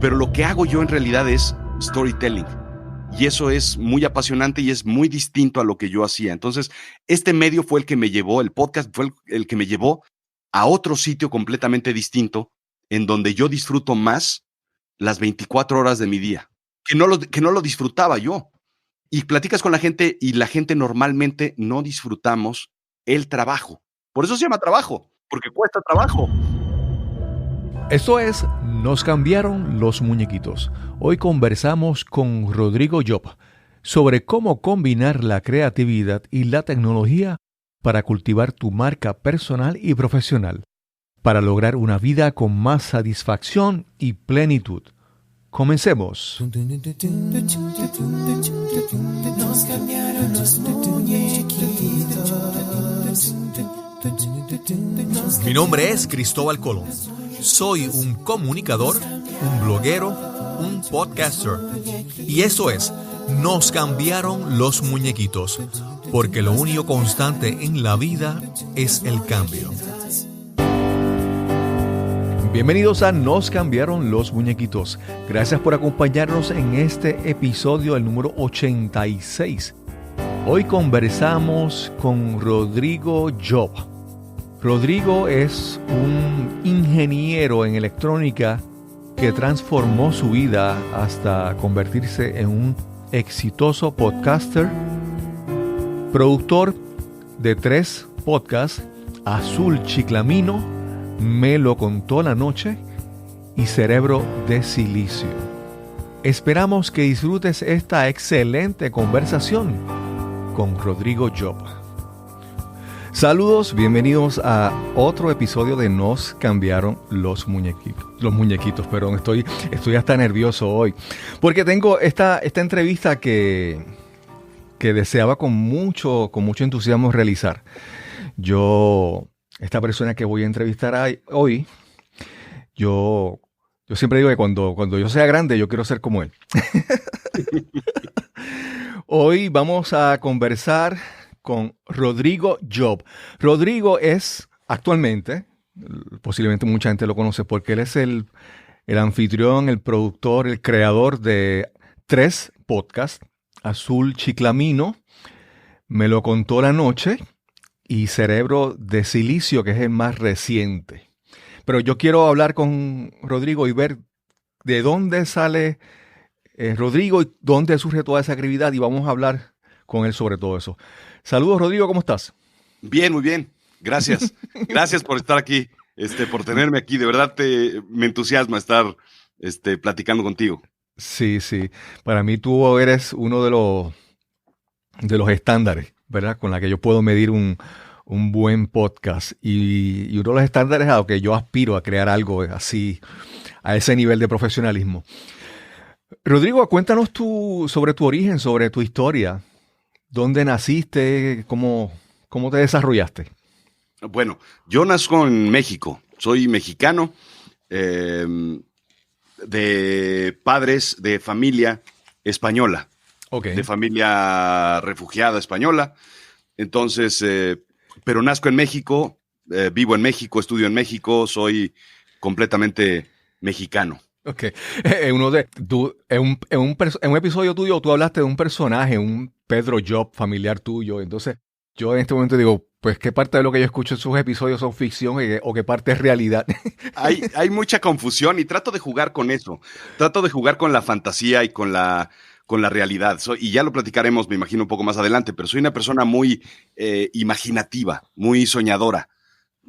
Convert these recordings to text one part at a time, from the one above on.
pero lo que hago yo en realidad es storytelling. Y eso es muy apasionante y es muy distinto a lo que yo hacía. Entonces, este medio fue el que me llevó, el podcast fue el que me llevó a otro sitio completamente distinto, en donde yo disfruto más las 24 horas de mi día, que no lo disfrutaba yo. Y platicas con la gente y la gente normalmente no disfrutamos el trabajo. Por eso se llama trabajo, porque cuesta trabajo. Esto es Nos cambiaron los muñequitos. Hoy conversamos con Rodrigo Job sobre cómo combinar la creatividad y la tecnología para cultivar tu marca personal y profesional, para lograr una vida con más satisfacción y plenitud. Comencemos. Nos cambiaron los muñequitos. Mi nombre es Cristóbal Colón. Soy un comunicador, un bloguero, un podcaster. Y eso es, Nos cambiaron los muñequitos, porque lo único constante en la vida es el cambio. Bienvenidos a Nos cambiaron los muñequitos. Gracias por acompañarnos en este episodio, el número 86. Hoy conversamos con Rodrigo Job. Rodrigo es un ingeniero en electrónica que transformó su vida hasta convertirse en un exitoso podcaster, productor de 3 podcasts: Azul Chiclamino, Me lo contó la noche y Cerebro de Silicio. Esperamos que disfrutes esta excelente conversación con Rodrigo Job. Saludos, bienvenidos a otro episodio de Nos cambiaron los muñequitos, perdón, estoy hasta nervioso hoy, porque tengo esta entrevista que deseaba con mucho entusiasmo realizar. Esta persona que voy a entrevistar hoy, yo siempre digo que cuando yo sea grande, yo quiero ser como él. Hoy vamos a conversar con Rodrigo Job. Rodrigo es actualmente, posiblemente mucha gente lo conoce porque él es el anfitrión, el productor, el creador de 3 podcasts: Azul Chiclamino, Me lo contó la noche y Cerebro de Silicio, que es el más reciente. Pero yo quiero hablar con Rodrigo y ver de dónde sale Rodrigo y dónde surge toda esa creatividad, y vamos a hablar con él sobre todo eso. Saludos, Rodrigo, ¿cómo estás? Bien, muy bien. Gracias. Gracias por estar aquí, por tenerme aquí. De verdad me entusiasma estar platicando contigo. Sí. Para mí tú eres uno de los estándares, ¿verdad? Con la que yo puedo medir un buen podcast. Y uno de los estándares a los que yo aspiro a crear algo así, a ese nivel de profesionalismo. Rodrigo, cuéntanos sobre tu origen, sobre tu historia. ¿Dónde naciste? ¿Cómo te desarrollaste? Bueno, yo nazco en México. Soy mexicano, de padres de familia española, Okay. De familia refugiada española. Entonces, pero nazco en México, vivo en México, estudio en México, soy completamente mexicano. Ok. En un episodio tuyo tú hablaste de un personaje, un Pedro Job familiar tuyo. Entonces, yo en este momento digo, pues, ¿qué parte de lo que yo escucho en sus episodios son ficción o qué parte es realidad? Hay mucha confusión y trato de jugar con eso. Trato de jugar con la fantasía y con la realidad. Y ya lo platicaremos, me imagino, un poco más adelante, pero soy una persona muy imaginativa, muy soñadora.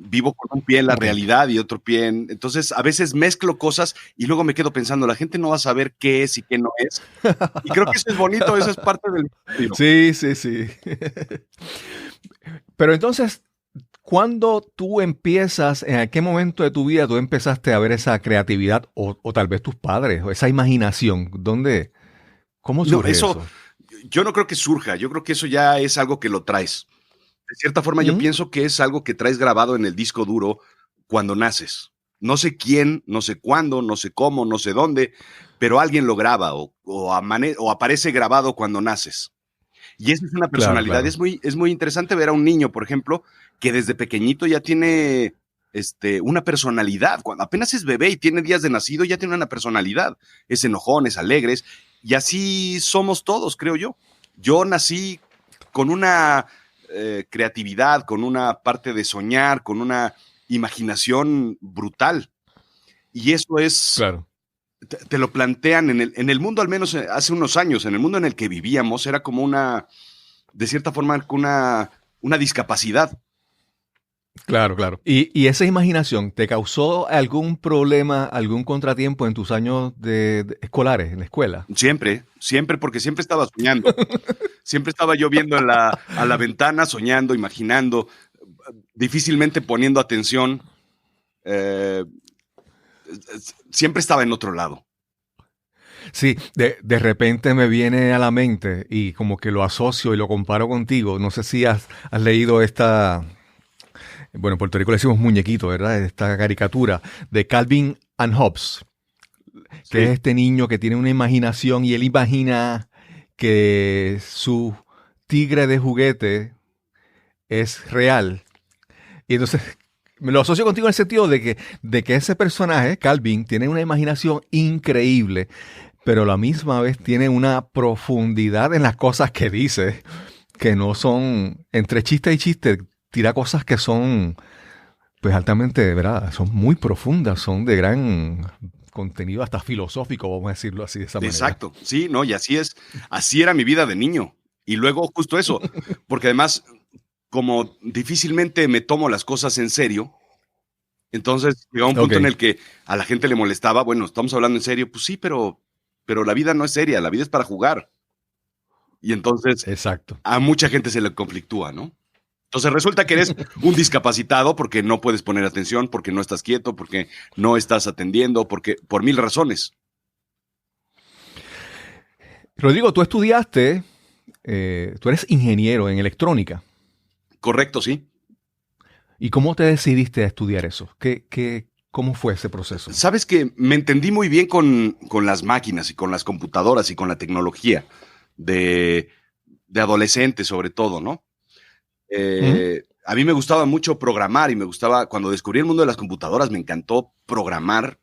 Vivo con un pie en la realidad y otro pie en... Entonces, a veces mezclo cosas y luego me quedo pensando, la gente no va a saber qué es y qué no es. Y creo que eso es bonito, eso es parte del misterio. Sí. Pero entonces, ¿cuándo tú empiezas, en qué momento de tu vida tú empezaste a ver esa creatividad o tal vez tus padres, o esa imaginación? ¿Cómo surge eso? Yo no creo que surja, yo creo que eso ya es algo que lo traes. De cierta forma, yo pienso que es algo que traes grabado en el disco duro cuando naces. No sé quién, no sé cuándo, no sé cómo, no sé dónde, pero alguien lo graba o aparece grabado cuando naces. Y esa es una personalidad. Claro. Es muy interesante ver a un niño, por ejemplo, que desde pequeñito ya tiene una personalidad. Cuando apenas es bebé y tiene días de nacido, ya tiene una personalidad. Es enojón, es alegre, y así somos todos, creo yo. Yo nací con una creatividad, con una parte de soñar, con una imaginación brutal. Y eso es, Claro. te lo plantean en el mundo, al menos hace unos años, en el mundo en el que vivíamos, era como de cierta forma, una discapacidad. Claro, claro. ¿Y esa imaginación te causó algún problema, algún contratiempo en tus años escolares, en la escuela? Siempre, porque siempre estaba soñando. Siempre estaba yo viendo a la ventana, soñando, imaginando, difícilmente poniendo atención. Siempre estaba en otro lado. Sí, de repente me viene a la mente y como que lo asocio y lo comparo contigo. No sé si has leído bueno, en Puerto Rico le decimos muñequito, ¿verdad? Esta caricatura de Calvin and Hobbes, que es este niño que tiene una imaginación y él imagina que su tigre de juguete es real. Y entonces me lo asocio contigo en el sentido de que ese personaje, Calvin, tiene una imaginación increíble, pero a la misma vez tiene una profundidad en las cosas que dice, que no son entre chiste y chiste, tira cosas que son pues altamente, ¿verdad? Son muy profundas, son de gran contenido hasta filosófico, vamos a decirlo así de esa manera. Exacto, sí, no, y así era mi vida de niño. Y luego justo eso, porque además, como difícilmente me tomo las cosas en serio, entonces llegaba un punto en el que a la gente le molestaba, bueno, estamos hablando en serio, pues sí, pero la vida no es seria, la vida es para jugar. Y entonces Exacto. A mucha gente se le conflictúa, ¿no? Entonces resulta que eres un discapacitado porque no puedes poner atención, porque no estás quieto, porque no estás atendiendo, por 1000 razones. Rodrigo, tú estudiaste, tú eres ingeniero en electrónica. Correcto, sí. ¿Y cómo te decidiste a estudiar eso? ¿Cómo fue ese proceso? Sabes que me entendí muy bien con las máquinas y con las computadoras y con la tecnología de adolescente sobre todo, ¿no? A mí me gustaba mucho programar y me gustaba, cuando descubrí el mundo de las computadoras, me encantó programar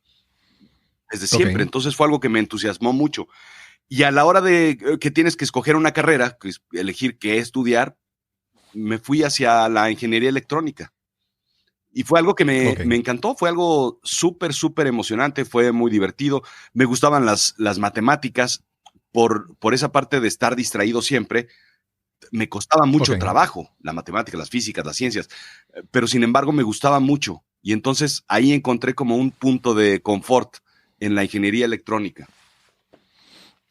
desde siempre. Entonces fue algo que me entusiasmó mucho. Y a la hora de que tienes que escoger una carrera, que es elegir qué estudiar, me fui hacia la ingeniería electrónica. Y fue algo que me encantó, fue algo súper, súper emocionante, fue muy divertido. Me gustaban las matemáticas por esa parte de estar distraído siempre. Me costaba mucho trabajo, la matemática, las físicas, las ciencias, pero sin embargo me gustaba mucho. Y entonces ahí encontré como un punto de confort en la ingeniería electrónica.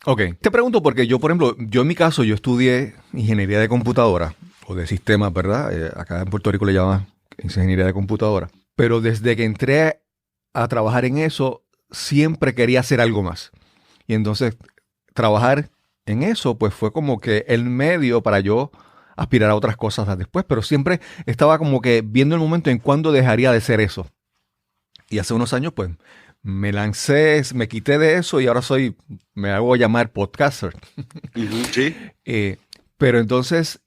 Ok, te pregunto porque yo, por ejemplo, en mi caso, yo estudié ingeniería de computadora o de sistemas, ¿verdad? Acá en Puerto Rico le llaman ingeniería de computadora. Pero desde que entré a trabajar en eso, siempre quería hacer algo más. Y entonces trabajar en eso, pues fue como que el medio para yo aspirar a otras cosas después, pero siempre estaba como que viendo el momento en cuándo dejaría de ser eso. Y hace unos años, pues, me lancé, me quité de eso y ahora me hago llamar podcaster. Sí. Pero entonces,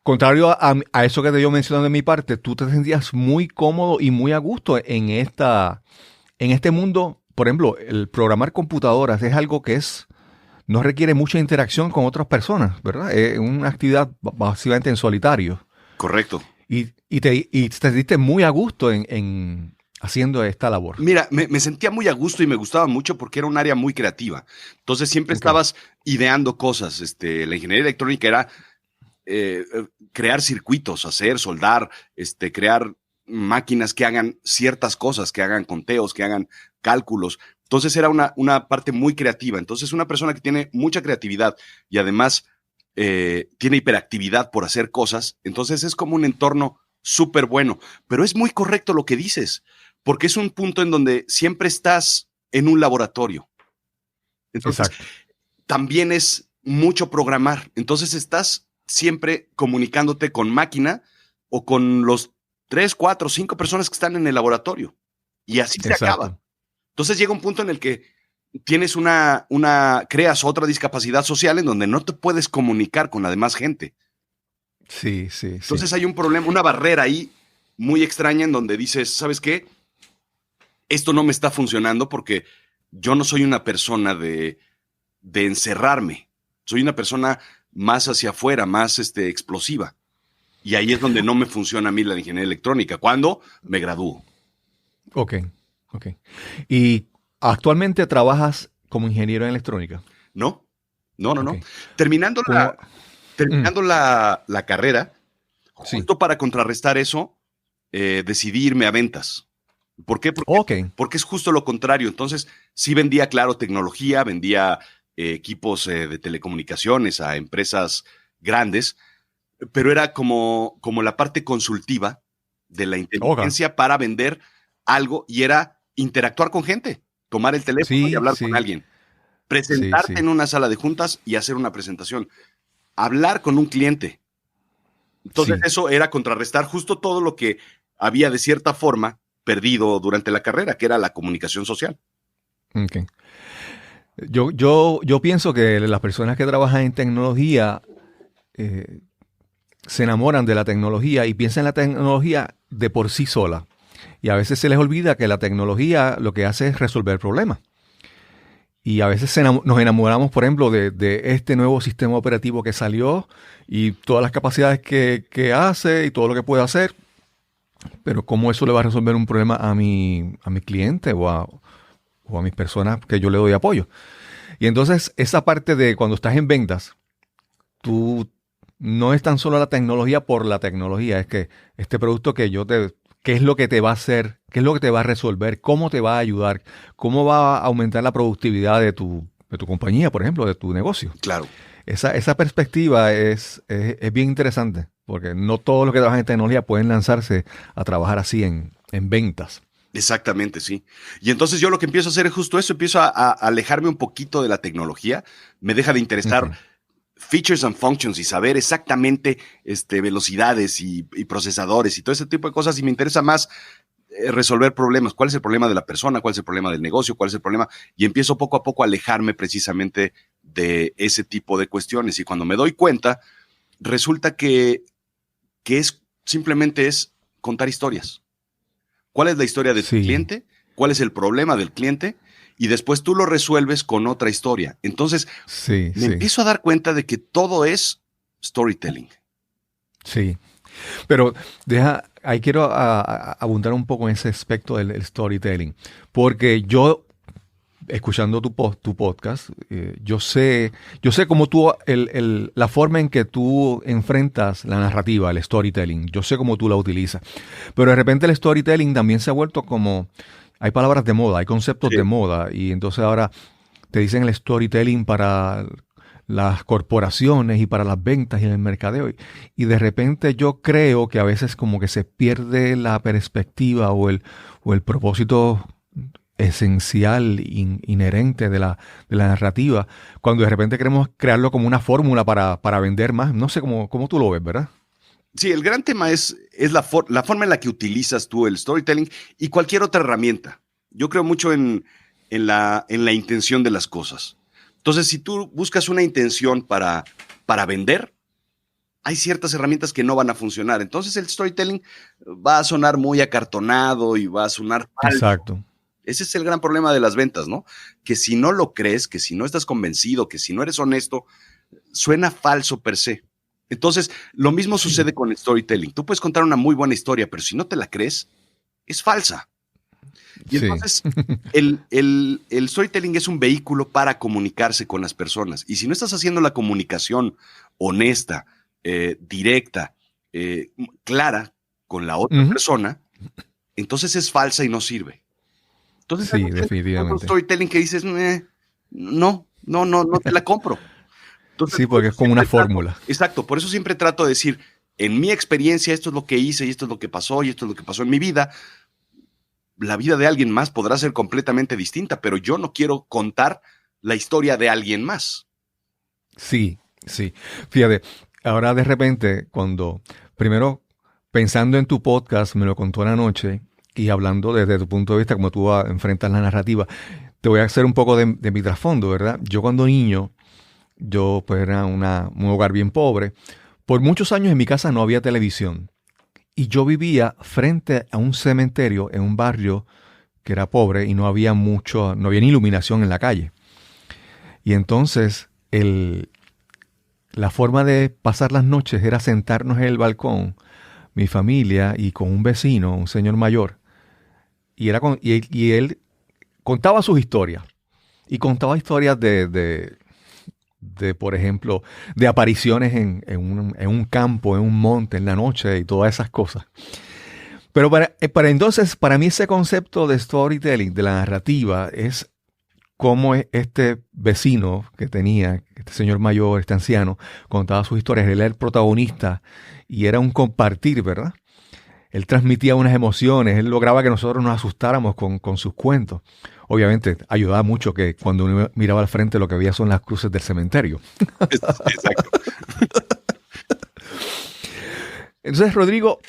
contrario a eso que te yo mencionando de mi parte, tú te sentías muy cómodo y muy a gusto en este mundo. Por ejemplo, el programar computadoras es algo que no requiere mucha interacción con otras personas, ¿verdad? Es una actividad básicamente en solitario. Correcto. Y te sentiste muy a gusto en haciendo esta labor. Mira, me sentía muy a gusto y me gustaba mucho porque era un área muy creativa. Entonces siempre estabas ideando cosas. La ingeniería electrónica era crear circuitos, soldar, crear máquinas que hagan ciertas cosas, que hagan conteos, que hagan cálculos. Entonces era una parte muy creativa. Entonces una persona que tiene mucha creatividad y además tiene hiperactividad por hacer cosas, entonces es como un entorno súper bueno. Pero es muy correcto lo que dices, porque es un punto en donde siempre estás en un laboratorio. Entonces, también es mucho programar. Entonces estás siempre comunicándote con máquina o con los 3, 4, 5 personas que están en el laboratorio. Y así se acaba. Entonces llega un punto en el que tienes creas otra discapacidad social en donde no te puedes comunicar con la demás gente. Sí. Entonces hay un problema, una barrera ahí muy extraña en donde dices, ¿sabes qué? Esto no me está funcionando porque yo no soy una persona de encerrarme. Soy una persona más hacia afuera, más explosiva. Y ahí es donde no me funciona a mí la ingeniería electrónica, cuando me gradúo. Ok. ¿Y actualmente trabajas como ingeniero en electrónica? No. Ok. Terminando ¿Cómo? la carrera, Sí. justo para contrarrestar eso, decidí irme a ventas. ¿Por qué? Porque es justo lo contrario. Entonces, sí vendía, claro, tecnología, vendía equipos de telecomunicaciones a empresas grandes, pero era como la parte consultiva de la inteligencia para vender algo y era interactuar con gente, tomar el teléfono y hablar con alguien, presentarte en una sala de juntas y hacer una presentación, hablar con un cliente. Entonces eso era contrarrestar justo todo lo que había de cierta forma perdido durante la carrera, que era la comunicación social. Okay. Yo pienso que las personas que trabajan en tecnología se enamoran de la tecnología y piensan en la tecnología de por sí sola. Y a veces se les olvida que la tecnología lo que hace es resolver problemas. Y a veces nos enamoramos, por ejemplo, de este nuevo sistema operativo que salió y todas las capacidades que hace y todo lo que puede hacer. Pero ¿cómo eso le va a resolver un problema a mi cliente o a mis personas que yo le doy apoyo? Y entonces esa parte de cuando estás en ventas, tú no es tan solo la tecnología por la tecnología, es que este producto ¿qué es lo que te va a hacer? ¿Qué es lo que te va a resolver? ¿Cómo te va a ayudar? ¿Cómo va a aumentar la productividad de tu compañía, por ejemplo, de tu negocio? Claro. Esa perspectiva es bien interesante, porque no todos los que trabajan en tecnología pueden lanzarse a trabajar así en ventas. Exactamente, sí. Y entonces yo lo que empiezo a hacer es justo eso, empiezo a alejarme un poquito de la tecnología, me deja de interesar features and functions y saber exactamente velocidades y procesadores y todo ese tipo de cosas, y me interesa más resolver problemas. ¿Cuál es el problema de la persona? ¿Cuál es el problema del negocio? ¿Cuál es el problema? Y empiezo poco a poco a alejarme precisamente de ese tipo de cuestiones. Y cuando me doy cuenta, resulta que simplemente es contar historias. ¿Cuál es la historia de tu cliente? ¿Cuál es el problema del cliente? Y después tú lo resuelves con otra historia. Entonces, me empiezo a dar cuenta de que todo es storytelling. Sí. Pero ahí quiero abundar un poco en ese aspecto del storytelling. Porque yo, escuchando tu podcast, yo sé cómo tú, la forma en que tú enfrentas la narrativa, el storytelling, yo sé cómo tú la utilizas. Pero de repente el storytelling también se ha vuelto como, hay palabras de moda, hay conceptos de moda, y entonces ahora te dicen el storytelling para las corporaciones y para las ventas y el mercadeo. Y de repente yo creo que a veces como que se pierde la perspectiva o el propósito esencial, inherente de la narrativa, cuando de repente queremos crearlo como una fórmula para vender más. No sé cómo tú lo ves, ¿verdad? Sí, el gran tema es la forma en la que utilizas tú el storytelling y cualquier otra herramienta. Yo creo mucho en la intención de las cosas. Entonces, si tú buscas una intención para vender, hay ciertas herramientas que no van a funcionar. Entonces, el storytelling va a sonar muy acartonado y va a sonar falso. Exacto. Ese es el gran problema de las ventas, ¿no? Que si no lo crees, que si no estás convencido, que si no eres honesto, suena falso per se. Entonces, lo mismo sucede con el storytelling. Tú puedes contar una muy buena historia, pero si no te la crees, es falsa. Y entonces, el storytelling es un vehículo para comunicarse con las personas. Y si no estás haciendo la comunicación honesta, directa, clara con la otra persona, entonces es falsa y no sirve. Entonces, definitivamente. Un storytelling que dices, no te la compro. Entonces, porque es como una fórmula. Exacto, por eso siempre trato de decir, en mi experiencia, esto es lo que hice y esto es lo que pasó y esto es lo que pasó en mi vida. La vida de alguien más podrá ser completamente distinta, pero yo no quiero contar la historia de alguien más. Sí. Fíjate, ahora de repente, primero pensando en tu podcast, me lo contó la noche, y hablando desde tu punto de vista, como tú enfrentas la narrativa, te voy a hacer un poco de mi trasfondo, ¿verdad? Yo cuando niño, yo pues era un hogar bien pobre. Por muchos años en mi casa no había televisión. y yo vivía frente a un cementerio en un barrio que era pobre y no había no había ni iluminación en la calle. Y entonces la forma de pasar las noches era sentarnos en el balcón, mi familia y con un vecino, un señor mayor. Y él contaba sus historias. Y contaba historias por ejemplo, de apariciones en un campo, en un monte, en la noche y todas esas cosas. Pero entonces, para mí ese concepto de storytelling, de la narrativa, es cómo este vecino que tenía, este señor mayor, este anciano, contaba sus historias. Él era el protagonista y era un compartir, ¿verdad? Él transmitía unas emociones, él lograba que nosotros nos asustáramos con sus cuentos. Obviamente ayudaba mucho que cuando uno miraba al frente lo que veía son las cruces del cementerio. Exacto. Entonces, Rodrigo,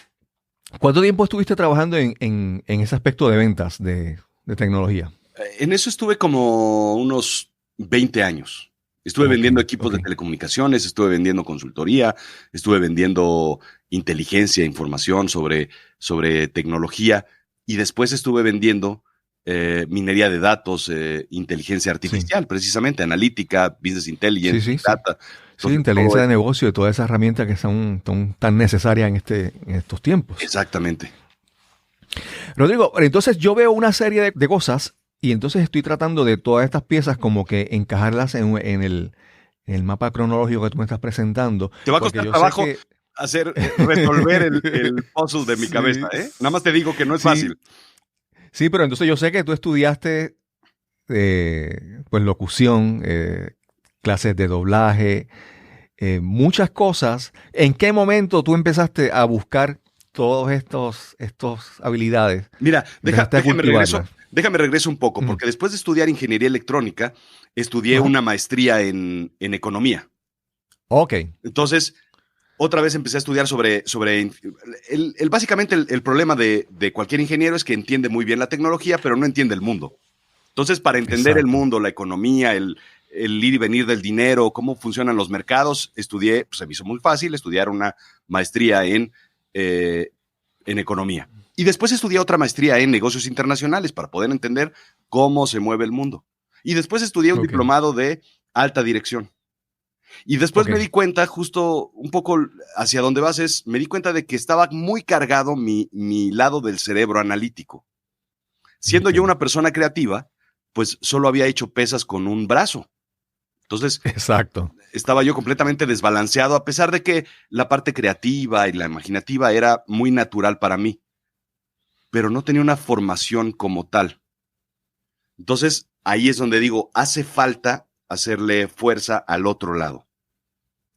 ¿cuánto tiempo estuviste trabajando en ese aspecto de ventas de tecnología? En eso estuve como unos 20 años. Estuve vendiendo equipos de telecomunicaciones, estuve vendiendo consultoría, estuve vendiendo inteligencia, información sobre tecnología, y después estuve vendiendo minería de datos, inteligencia artificial, precisamente, analítica, business intelligence, data. Entonces, inteligencia de negocio y todas esas herramientas que son tan necesarias en estos tiempos. Exactamente. Rodrigo, entonces yo veo una serie de cosas y entonces estoy tratando de todas estas piezas como que encajarlas en el mapa cronológico que tú me estás presentando. Te va a costar trabajo resolver el puzzle de mi cabeza, ¿eh? Nada más te digo que no es fácil. Sí, pero entonces yo sé que tú estudiaste pues locución, clases de doblaje, muchas cosas. ¿En qué momento tú empezaste a buscar todas estas habilidades? Mira, déjame regreso un poco, porque después de estudiar ingeniería electrónica, estudié una maestría en economía. Ok. Entonces, otra vez empecé a estudiar básicamente el problema de cualquier ingeniero es que entiende muy bien la tecnología, pero no entiende el mundo. Entonces, para entender el mundo, la economía, el ir y venir del dinero, cómo funcionan los mercados, estudié, pues se me hizo muy fácil estudiar una maestría en economía. Y después estudié otra maestría en negocios internacionales para poder entender cómo se mueve el mundo. Y después estudié un diplomado de alta dirección. Y después me di cuenta, justo un poco hacia donde vas, me di cuenta de que estaba muy cargado mi lado del cerebro analítico. Siendo yo una persona creativa, pues solo había hecho pesas con un brazo. Entonces, estaba yo completamente desbalanceado, a pesar de que la parte creativa y la imaginativa era muy natural para mí, pero no tenía una formación como tal. Entonces, ahí es donde digo, hace falta hacerle fuerza al otro lado.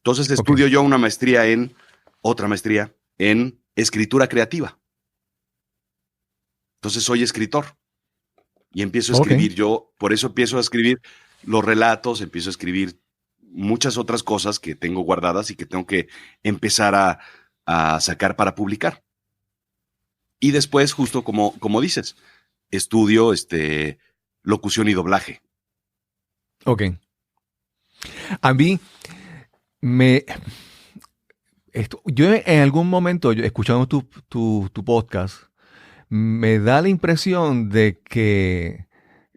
Entonces, estudio yo otra maestría en escritura creativa. Entonces, soy escritor y empiezo a escribir por eso empiezo a escribir los relatos, empiezo a escribir muchas otras cosas que tengo guardadas y que tengo que empezar a sacar para publicar. Y después, justo como dices, estudio locución y doblaje. Ok. A mí, yo en algún momento, escuchando tu podcast, me da la impresión de que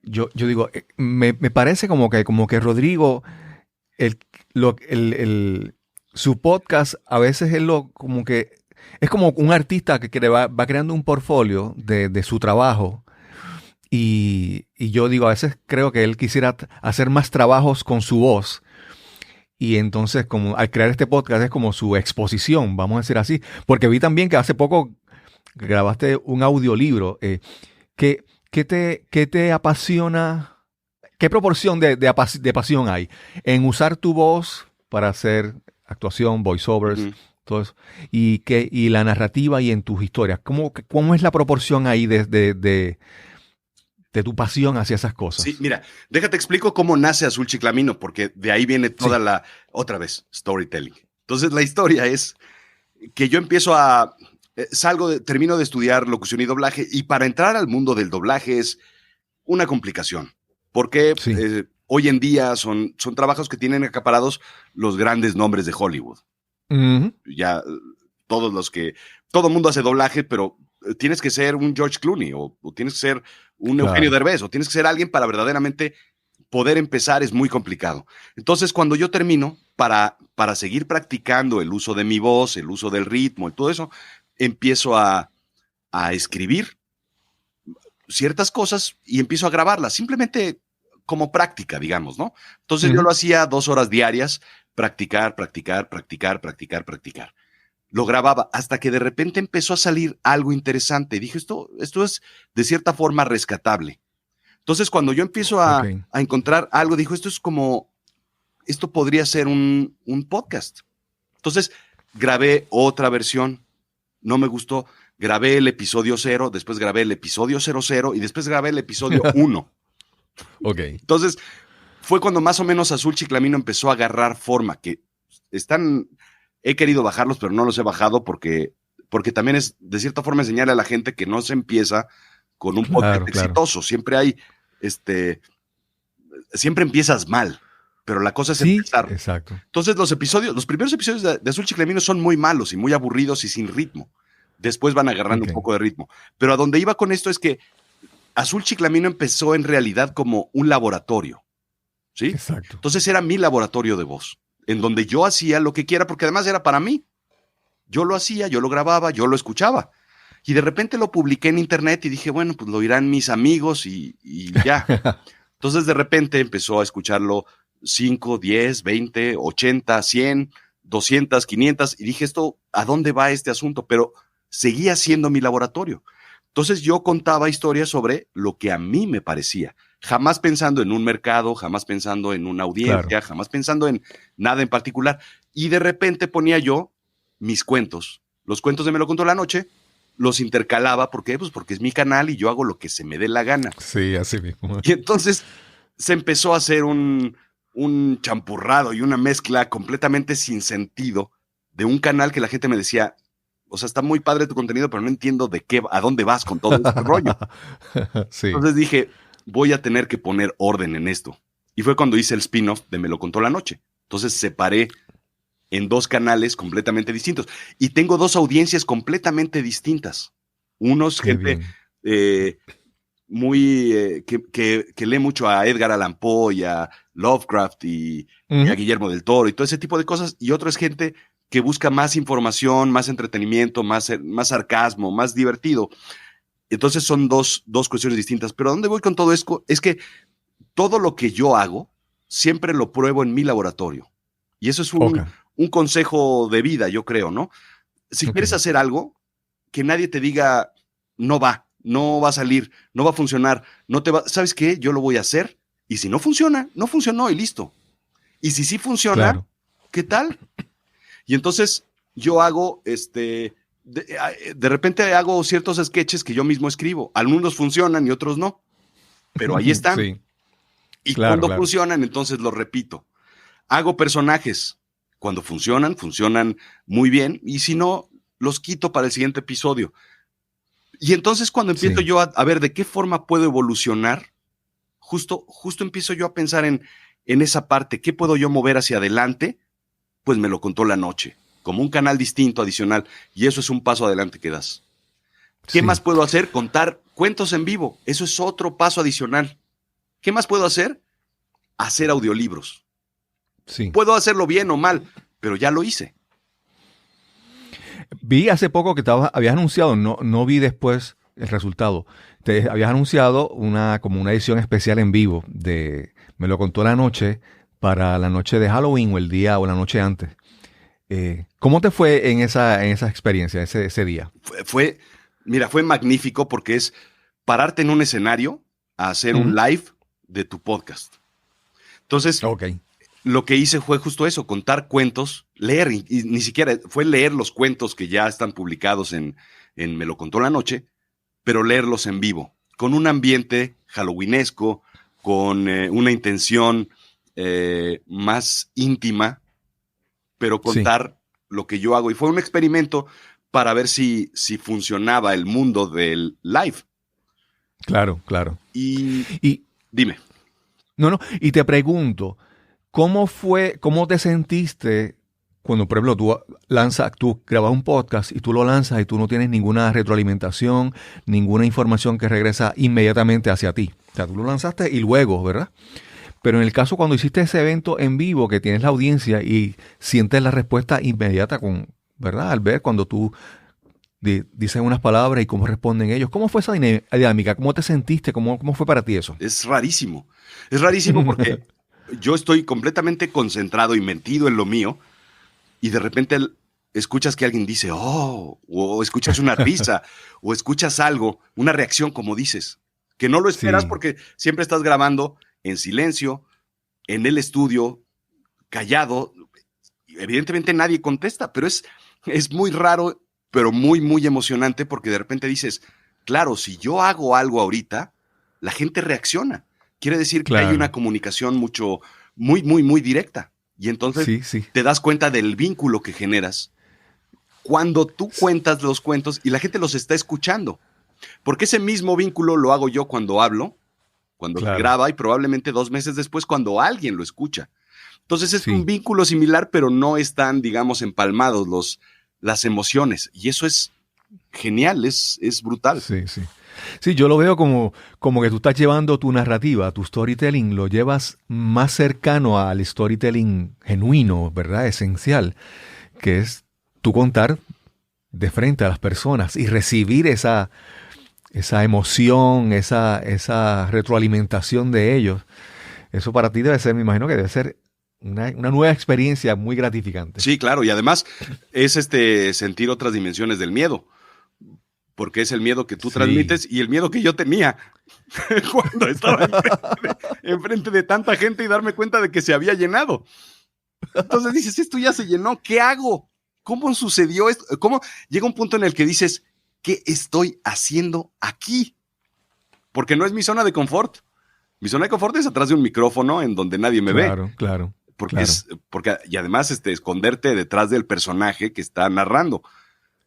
yo digo, me parece como que Rodrigo, su podcast a veces es como un artista que va creando un portfolio de su trabajo. Y yo digo, a veces creo que él quisiera hacer más trabajos con su voz. Y entonces, como al crear este podcast, es como su exposición, vamos a decir así. Porque vi también que hace poco grabaste un audiolibro. ¿Qué te apasiona? ¿Qué proporción de pasión hay en usar tu voz para hacer actuación, voiceovers, todo eso? Y la narrativa y en tus historias. ¿Cómo es la proporción ahí de tu pasión hacia esas cosas? Sí, mira, déjate explico cómo nace Azul Chiclamino, porque de ahí viene toda otra vez, storytelling. Entonces, la historia es que yo empiezo termino de estudiar locución y doblaje, y para entrar al mundo del doblaje es una complicación, porque hoy en día son trabajos que tienen acaparados los grandes nombres de Hollywood. Ya todo el mundo hace doblaje, pero tienes que ser un George Clooney o tienes que ser un Eugenio Derbez o tienes que ser alguien para verdaderamente poder empezar. Es muy complicado. Entonces, cuando yo termino, para seguir practicando el uso de mi voz, el uso del ritmo y todo eso, empiezo a escribir ciertas cosas y empiezo a grabarlas, simplemente como práctica, digamos, ¿no? Entonces yo lo hacía 2 horas diarias, practicar. Lo grababa hasta que de repente empezó a salir algo interesante. Dije, esto es de cierta forma rescatable. Entonces, cuando yo empiezo a encontrar algo, dijo, esto podría ser un podcast. Entonces, grabé otra versión, no me gustó, grabé el episodio 0, después grabé el episodio 00 y después grabé el episodio 1. Entonces, fue cuando más o menos Azul Chiclamino empezó a agarrar forma, que he querido bajarlos, pero no los he bajado porque también es, de cierta forma, enseñarle a la gente que no se empieza con un podcast exitoso. Siempre siempre empiezas mal, pero la cosa es empezar. Exacto. Entonces los primeros episodios de Azul Chiclamino son muy malos y muy aburridos y sin ritmo. Después van agarrando un poco de ritmo. Pero a donde iba con esto es que Azul Chiclamino empezó en realidad como un laboratorio, ¿sí? Exacto. Entonces era mi laboratorio de voz, en donde yo hacía lo que quiera, porque además era para mí. Yo lo hacía, yo lo grababa, yo lo escuchaba. Y de repente lo publiqué en internet y dije, bueno, pues lo oirán mis amigos y ya. Entonces de repente empezó a escucharlo 5, 10, 20, 80, 100, 200, 500 y dije, ¿a dónde va este asunto? Pero seguía siendo mi laboratorio. Entonces yo contaba historias sobre lo que a mí me parecía, jamás pensando en un mercado, jamás pensando en una audiencia, jamás pensando en nada en particular. Y de repente ponía yo mis cuentos, los cuentos de Me lo contó la noche, los intercalaba. ¿Por qué? Pues porque es mi canal y yo hago lo que se me dé la gana. Sí, así mismo. Y entonces se empezó a hacer un champurrado y una mezcla completamente sin sentido de un canal que la gente me decía, o sea, está muy padre tu contenido, pero no entiendo a dónde vas con todo este rollo. Sí. Entonces dije, voy a tener que poner orden en esto. Y fue cuando hice el spin-off de Me lo contó la noche. Entonces separé en 2 canales completamente distintos. Y tengo 2 audiencias completamente distintas. Unos, gente muy que lee mucho a Edgar Allan Poe y a Lovecraft y a Guillermo del Toro y todo ese tipo de cosas. Y otro es gente que busca más información, más entretenimiento, más sarcasmo, más divertido. Entonces son dos cuestiones distintas. Pero ¿a dónde voy con todo esto? Es que todo lo que yo hago siempre lo pruebo en mi laboratorio. Y eso es un consejo de vida, yo creo, ¿no? Si quieres hacer algo, que nadie te diga, no va a salir, no va a funcionar, ¿sabes qué? Yo lo voy a hacer. Y si no funciona, no funcionó y listo. Y si sí funciona, ¿qué tal? Y entonces yo hago, de repente hago ciertos sketches que yo mismo escribo. Algunos funcionan y otros no. Pero ahí están. Sí. Y cuando funcionan, entonces los repito. Hago personajes. Cuando funcionan muy bien. Y si no, los quito para el siguiente episodio. Y entonces cuando empiezo yo a ver de qué forma puedo evolucionar, justo empiezo yo a pensar en esa parte. ¿Qué puedo yo mover hacia adelante? Pues Me lo contó la noche, como un canal distinto, adicional, y eso es un paso adelante que das. ¿Qué más puedo hacer? Contar cuentos en vivo, eso es otro paso adicional. ¿Qué más puedo hacer? Hacer audiolibros. Sí. Puedo hacerlo bien o mal, pero ya lo hice. Vi hace poco que habías anunciado, no vi después el resultado, te habías anunciado como una edición especial en vivo de Me lo contó la noche, para la noche de Halloween o el día o la noche antes. ¿Cómo te fue en esa experiencia, ese día? Fue magnífico porque es pararte en un escenario a hacer un live de tu podcast. Entonces, lo que hice fue justo eso, contar cuentos, leer, y ni siquiera fue leer los cuentos que ya están publicados en Me lo contó la noche, pero leerlos en vivo, con un ambiente halloweenesco, con una intención más íntima, pero contar lo que yo hago. Y fue un experimento para ver si funcionaba el mundo del live. Claro. Y dime. No, y te pregunto, ¿cómo te sentiste cuando, por ejemplo, tú grabas un podcast y tú lo lanzas y tú no tienes ninguna retroalimentación, ninguna información que regresa inmediatamente hacia ti. O sea, tú lo lanzaste y luego, ¿verdad? Pero en el caso cuando hiciste ese evento en vivo, que tienes la audiencia y sientes la respuesta inmediata ¿verdad? Al ver cuando tú dices unas palabras y cómo responden ellos. ¿Cómo fue esa dinámica? ¿Cómo te sentiste? ¿Cómo fue para ti eso? Es rarísimo. Es rarísimo porque yo estoy completamente concentrado y metido en lo mío y de repente escuchas que alguien dice, oh, o escuchas una risa, o escuchas algo, una reacción, como dices, que no lo esperas porque siempre estás grabando en silencio, en el estudio, callado. Evidentemente nadie contesta, pero es muy raro, pero muy, muy emocionante porque de repente dices, claro, si yo hago algo ahorita, la gente reacciona. Quiere decir que hay una comunicación muy, muy, muy directa. Y entonces te das cuenta del vínculo que generas cuando tú cuentas los cuentos y la gente los está escuchando. Porque ese mismo vínculo lo hago yo cuando hablo, cuando graba y probablemente 2 meses después cuando alguien lo escucha. Entonces es un vínculo similar, pero no están, digamos, empalmados las emociones. Y eso es genial, es brutal. Sí, sí. Sí, yo lo veo como que tú estás llevando tu narrativa, tu storytelling, lo llevas más cercano al storytelling genuino, ¿verdad? Esencial, que es tú contar de frente a las personas y recibir esa emoción, esa retroalimentación de ellos. Eso para ti debe ser, me imagino que debe ser una nueva experiencia muy gratificante. Sí, claro, y además es sentir otras dimensiones del miedo. Porque es el miedo que tú transmites y el miedo que yo tenía cuando estaba enfrente de tanta gente y darme cuenta de que se había llenado. Entonces dices, esto ya se llenó, ¿qué hago? ¿Cómo sucedió esto? ¿Cómo llega un punto en el que dices, ¿qué estoy haciendo aquí? Porque no es mi zona de confort. Mi zona de confort es atrás de un micrófono en donde nadie me ve. Claro. Y además esconderte detrás del personaje que está narrando.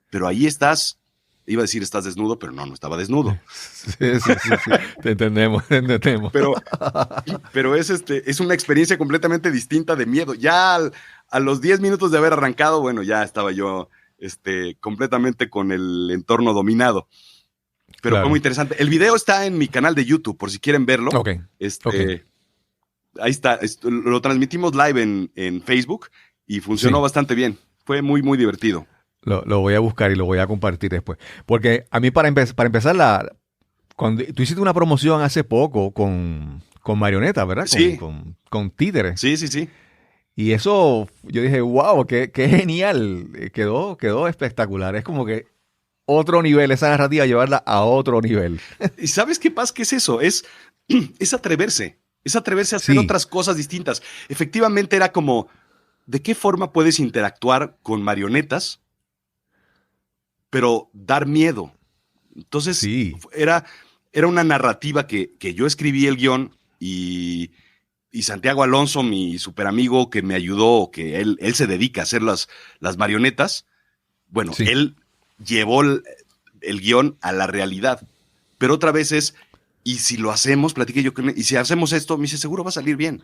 Pero ahí estás. Iba a decir estás desnudo, pero no estaba desnudo. Sí. Te entendemos. Pero es una experiencia completamente distinta de miedo. Ya a los 10 minutos de haber arrancado, bueno, ya estaba yo completamente con el entorno dominado. Pero fue muy interesante. El video está en mi canal de YouTube, por si quieren verlo. Okay. Ahí está. Lo transmitimos live en Facebook y funcionó bastante bien. Fue muy, muy divertido. Lo voy a buscar y lo voy a compartir después. Porque a mí para empezar, cuando tú hiciste una promoción hace poco con marionetas, ¿verdad? Sí. Con títeres. Sí. Y eso, yo dije, wow, qué genial. Quedó espectacular. Es como que otro nivel, esa narrativa, llevarla a otro nivel. ¿Y sabes qué pasa? ¿Qué es eso? Es atreverse. Es atreverse a hacer otras cosas distintas. Efectivamente era como, ¿de qué forma puedes interactuar con marionetas? Pero dar miedo. Entonces, era una narrativa que yo escribí el guión y Santiago Alonso, mi super amigo que me ayudó, que él se dedica a hacer las marionetas, bueno, él llevó el guión a la realidad. Pero otra vez y si lo hacemos, platiqué yo con él, y si hacemos esto, me dice, seguro va a salir bien.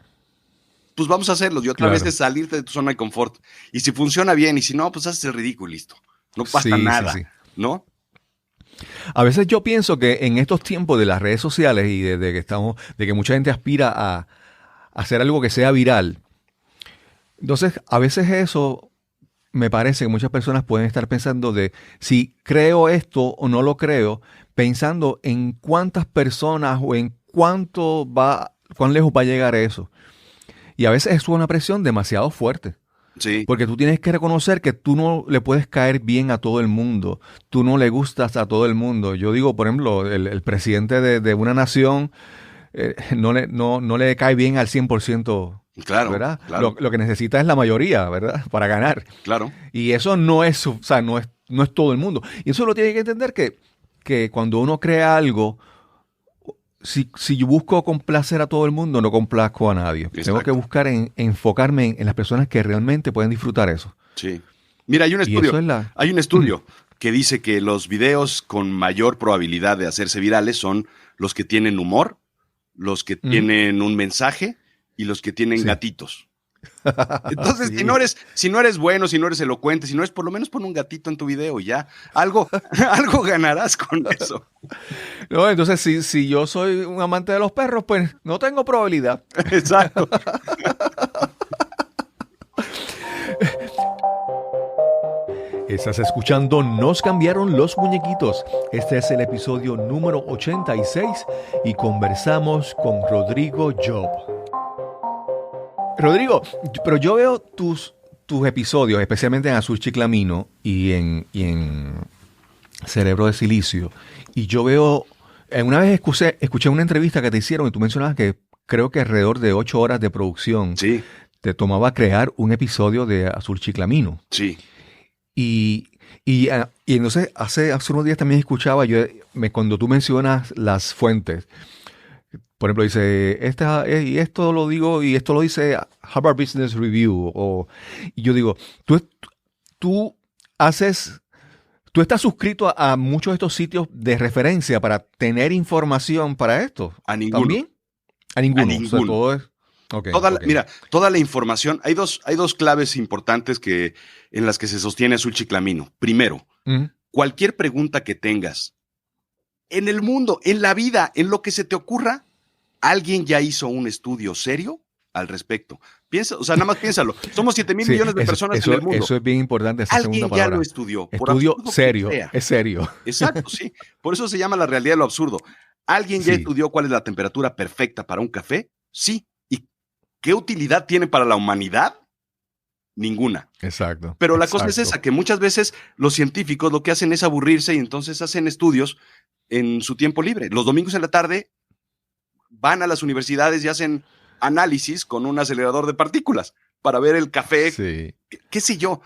Pues vamos a hacerlo. Y otra vez es salirte de tu zona de confort. Y si funciona bien, y si no, pues haces el ridículo y listo. No pasa nada, ¿no? A veces yo pienso que en estos tiempos de las redes sociales y de que mucha gente aspira a hacer algo que sea viral, entonces a veces eso me parece que muchas personas pueden estar pensando de si creo esto o no lo creo, pensando en cuántas personas o en cuán lejos va a llegar eso. Y a veces es una presión demasiado fuerte. Sí. Porque tú tienes que reconocer que tú no le puedes caer bien a todo el mundo. Tú no le gustas a todo el mundo. Yo digo, por ejemplo, el presidente de una nación no le cae bien al 100%. Claro, ¿verdad? Claro. Lo que necesita es la mayoría, ¿verdad? Para ganar. Claro. Y eso no es todo el mundo. Y eso lo tiene que entender que cuando uno crea algo, si yo busco complacer a todo el mundo, no complazco a nadie. Exacto. Tengo que buscar enfocarme en las personas que realmente pueden disfrutar eso. Sí. Mira, hay un estudio que dice que los videos con mayor probabilidad de hacerse virales son los que tienen humor, los que tienen un mensaje y los que tienen gatitos. Entonces, Sí. si no eres bueno, si no eres elocuente, si no eres, por lo menos pon un gatito en tu video y ya. Algo, algo ganarás con eso. No, entonces, si yo soy un amante de los perros, pues no tengo probabilidad. Exacto. Estás escuchando Nos cambiaron los muñequitos. Este es el episodio número 86 y conversamos con Rodrigo Job. Rodrigo, pero yo veo tus episodios, especialmente en Azul Chiclamino y en Cerebro de Silicio, y yo veo, una vez escuché una entrevista que te hicieron y tú mencionabas que creo que alrededor de 8 horas de producción Sí, te tomaba crear un episodio de Azul Chiclamino. sí. Y entonces hace unos días también escuchaba cuando tú mencionas las fuentes. Por ejemplo, dice, y esto lo digo, y esto lo dice Harvard Business Review. Y yo digo, tú estás suscrito a muchos de estos sitios de referencia para tener información para esto. A ninguno. ¿También? A ninguno. A ninguno. O sea, todo es... Okay, ok. Mira, toda la información, hay dos claves importantes en las que se sostiene Azul Chiclamino. Primero, Ujú. cualquier pregunta que tengas en el mundo, en la vida, en lo que se te ocurra, alguien ya hizo un estudio serio al respecto. Piensa, o sea, nada más piénsalo. Somos 7,000 Sí, millones de personas en el mundo. Eso es bien importante, esa segunda Alguien ya palabra. lo estudió. por Estudio absurdo que serio, sea. es serio. Exacto, sí. Por eso se llama la realidad de lo absurdo. ¿Alguien ya Sí. estudió cuál es la temperatura perfecta para un café? Sí. ¿Y qué utilidad tiene para la humanidad? Ninguna. Exacto. Pero la cosa es exacto. esa, que muchas veces los científicos lo que hacen es aburrirse y entonces hacen estudios en su tiempo libre. Los domingos en la tarde van a las universidades y hacen análisis con un acelerador de partículas para ver el café, Sí. qué sé yo.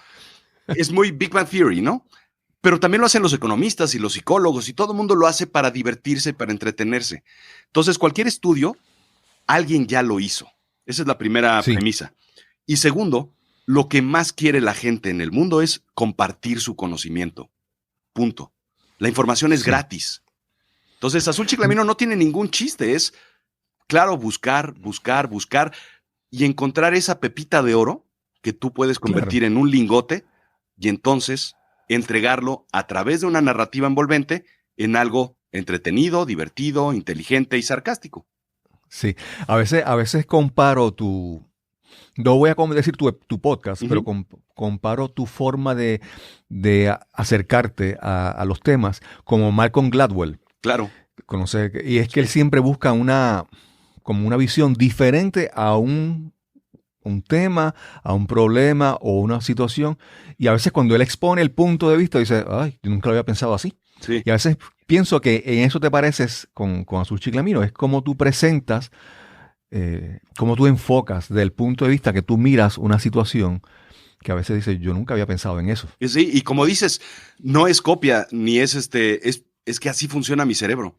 Es muy Big Bang Theory, ¿no? Pero también lo hacen los economistas y los psicólogos y todo el mundo lo hace para divertirse, para entretenerse. Entonces, cualquier estudio, alguien ya lo hizo. Esa es la primera Sí. premisa. Y segundo, lo que más quiere la gente en el mundo es compartir su conocimiento. Punto. La información es Sí. gratis. Entonces, Azul Chiclamino no tiene ningún chiste. Es, claro, buscar y encontrar esa pepita de oro que tú puedes convertir en un lingote y entonces entregarlo a través de una narrativa envolvente en algo entretenido, divertido, inteligente y sarcástico. Sí. A veces comparo no voy a decir tu podcast, Ujú. pero comparo tu forma de acercarte a los temas como Malcolm Gladwell. Claro, Y es que él siempre busca como una visión diferente a un tema, a un problema o una situación. Y a veces cuando él expone el punto de vista, dice, ay, yo nunca lo había pensado así. sí. Y a veces pienso que en eso te pareces con Azul Chiclamino. Es como tú presentas, como tú enfocas desde el punto de vista que tú miras una situación que a veces dices, yo nunca había pensado en eso. Sí, y como dices, no es copia, ni es es que así funciona mi cerebro.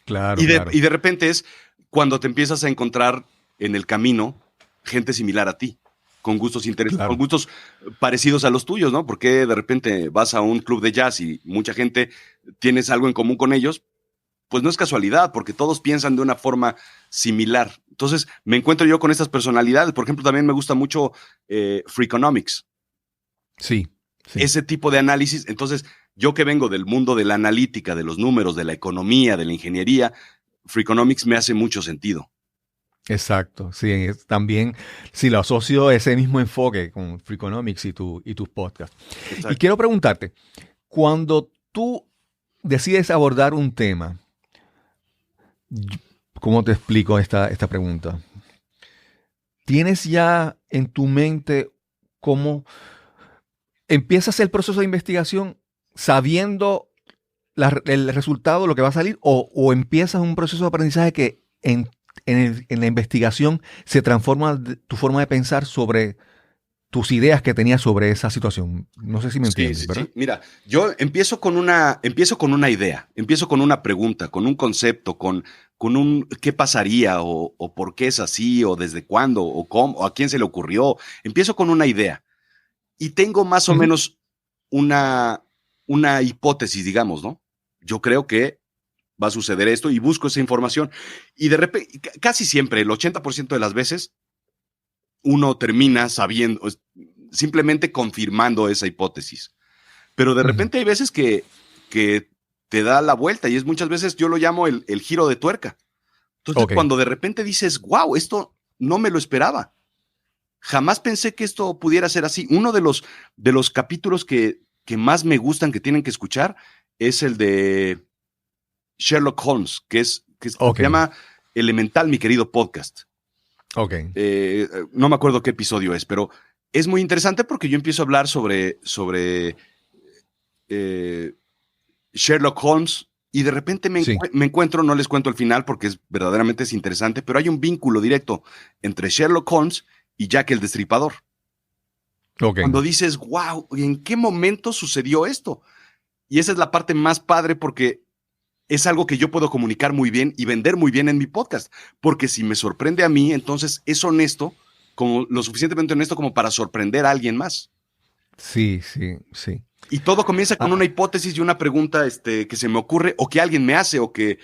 Claro, Y claro. de repente es cuando te empiezas a encontrar en el camino gente similar a ti, con gustos Claro. con gustos parecidos a los tuyos, ¿no? Porque de repente vas a un club de jazz y mucha gente tienes algo en común con ellos, pues no es casualidad, porque todos piensan de una forma similar. Entonces me encuentro yo con estas personalidades. Por ejemplo, también me gusta mucho Freakonomics. Sí, sí. Ese tipo de análisis. Entonces, yo que vengo del mundo de la analítica, de los números, de la economía, de la ingeniería, Freakonomics me hace mucho sentido. Exacto, sí, también si lo asocio a ese mismo enfoque con Freakonomics y tus podcasts. Exacto. Y quiero preguntarte, cuando tú decides abordar un tema, ¿cómo te explico esta pregunta? ¿Tienes ya en tu mente cómo empiezas el proceso de investigación sabiendo el resultado, lo que va a salir, o empiezas un proceso de aprendizaje que en la investigación se transforma tu forma de pensar sobre tus ideas que tenías sobre esa situación? No sé si me entiendes, Sí, ¿verdad? sí. Mira, yo empiezo con una idea, empiezo con una pregunta, con un concepto, con un qué pasaría o por qué es así o desde cuándo o cómo o a quién se le ocurrió. Empiezo con una idea y tengo más o menos una hipótesis, digamos, ¿no? Yo creo que va a suceder esto y busco esa información y de repente, casi siempre, el 80% de las veces, uno termina sabiendo, simplemente confirmando esa hipótesis. Pero de repente hay veces que te da la vuelta y es muchas veces, yo lo llamo el giro de tuerca. Entonces, cuando de repente dices, wow, esto no me lo esperaba. Jamás pensé que esto pudiera ser así. Uno de los capítulos que más me gustan, que tienen que escuchar, es el de Sherlock Holmes, que se llama Elemental, mi querido podcast. No me acuerdo qué episodio es, pero es muy interesante porque yo empiezo a hablar sobre Sherlock Holmes y de repente me encuentro, no les cuento el final porque verdaderamente es interesante, pero hay un vínculo directo entre Sherlock Holmes y Jack el Destripador. Cuando dices, wow, ¿en qué momento sucedió esto? Y esa es la parte más padre porque es algo que yo puedo comunicar muy bien y vender muy bien en mi podcast. Porque si me sorprende a mí, entonces es honesto, como lo suficientemente honesto como para sorprender a alguien más. Sí. Y todo comienza con una hipótesis y una pregunta que se me ocurre o que alguien me hace o que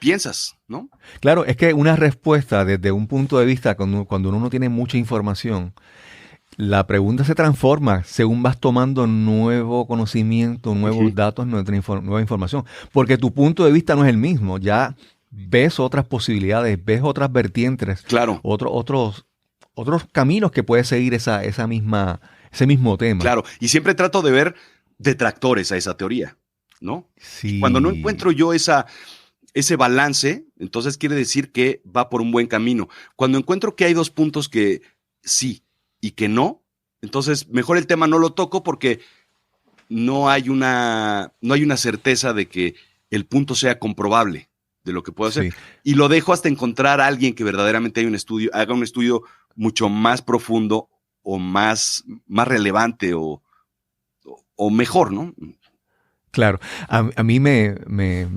piensas, ¿no? Claro, es que una respuesta desde un punto de vista, cuando uno no tiene mucha información, la pregunta se transforma según vas tomando nuevo conocimiento, nuevos datos, nueva información. Porque tu punto de vista no es el mismo. Ya ves otras posibilidades, ves otras vertientes, claro, otros caminos que puede seguir ese mismo tema. Claro, y siempre trato de ver detractores a esa teoría, ¿no? Sí. Cuando no encuentro yo ese balance, entonces quiere decir que va por un buen camino. Cuando encuentro que hay dos puntos que sí y que no, entonces mejor el tema no lo toco porque no hay una certeza de que el punto sea comprobable de lo que puedo hacer. Sí. Y lo dejo hasta encontrar a alguien que verdaderamente haga un estudio mucho más profundo o más relevante o mejor, ¿no? Claro. A mí me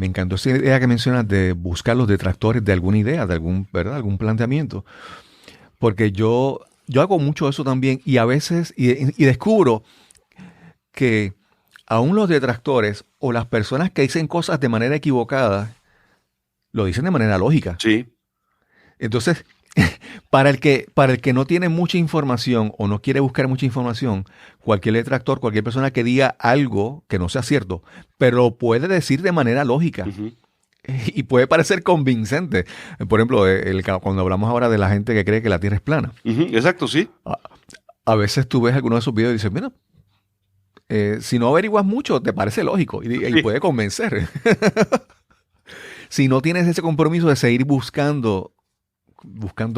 encantó esa idea que mencionas de buscar los detractores de alguna idea, de algún planteamiento. Porque yo hago mucho eso también y a veces, y descubro que aún los detractores o las personas que dicen cosas de manera equivocada, lo dicen de manera lógica. Sí. Entonces, para el que no tiene mucha información o no quiere buscar mucha información, cualquier detractor, cualquier persona que diga algo que no sea cierto, pero lo puede decir de manera lógica. Y puede parecer convincente. Por ejemplo, cuando hablamos ahora de la gente que cree que la Tierra es plana. Exacto, sí. A veces tú ves alguno de esos videos y dices, mira, si no averiguas mucho, te parece lógico y puede convencer. Si no tienes ese compromiso de seguir buscando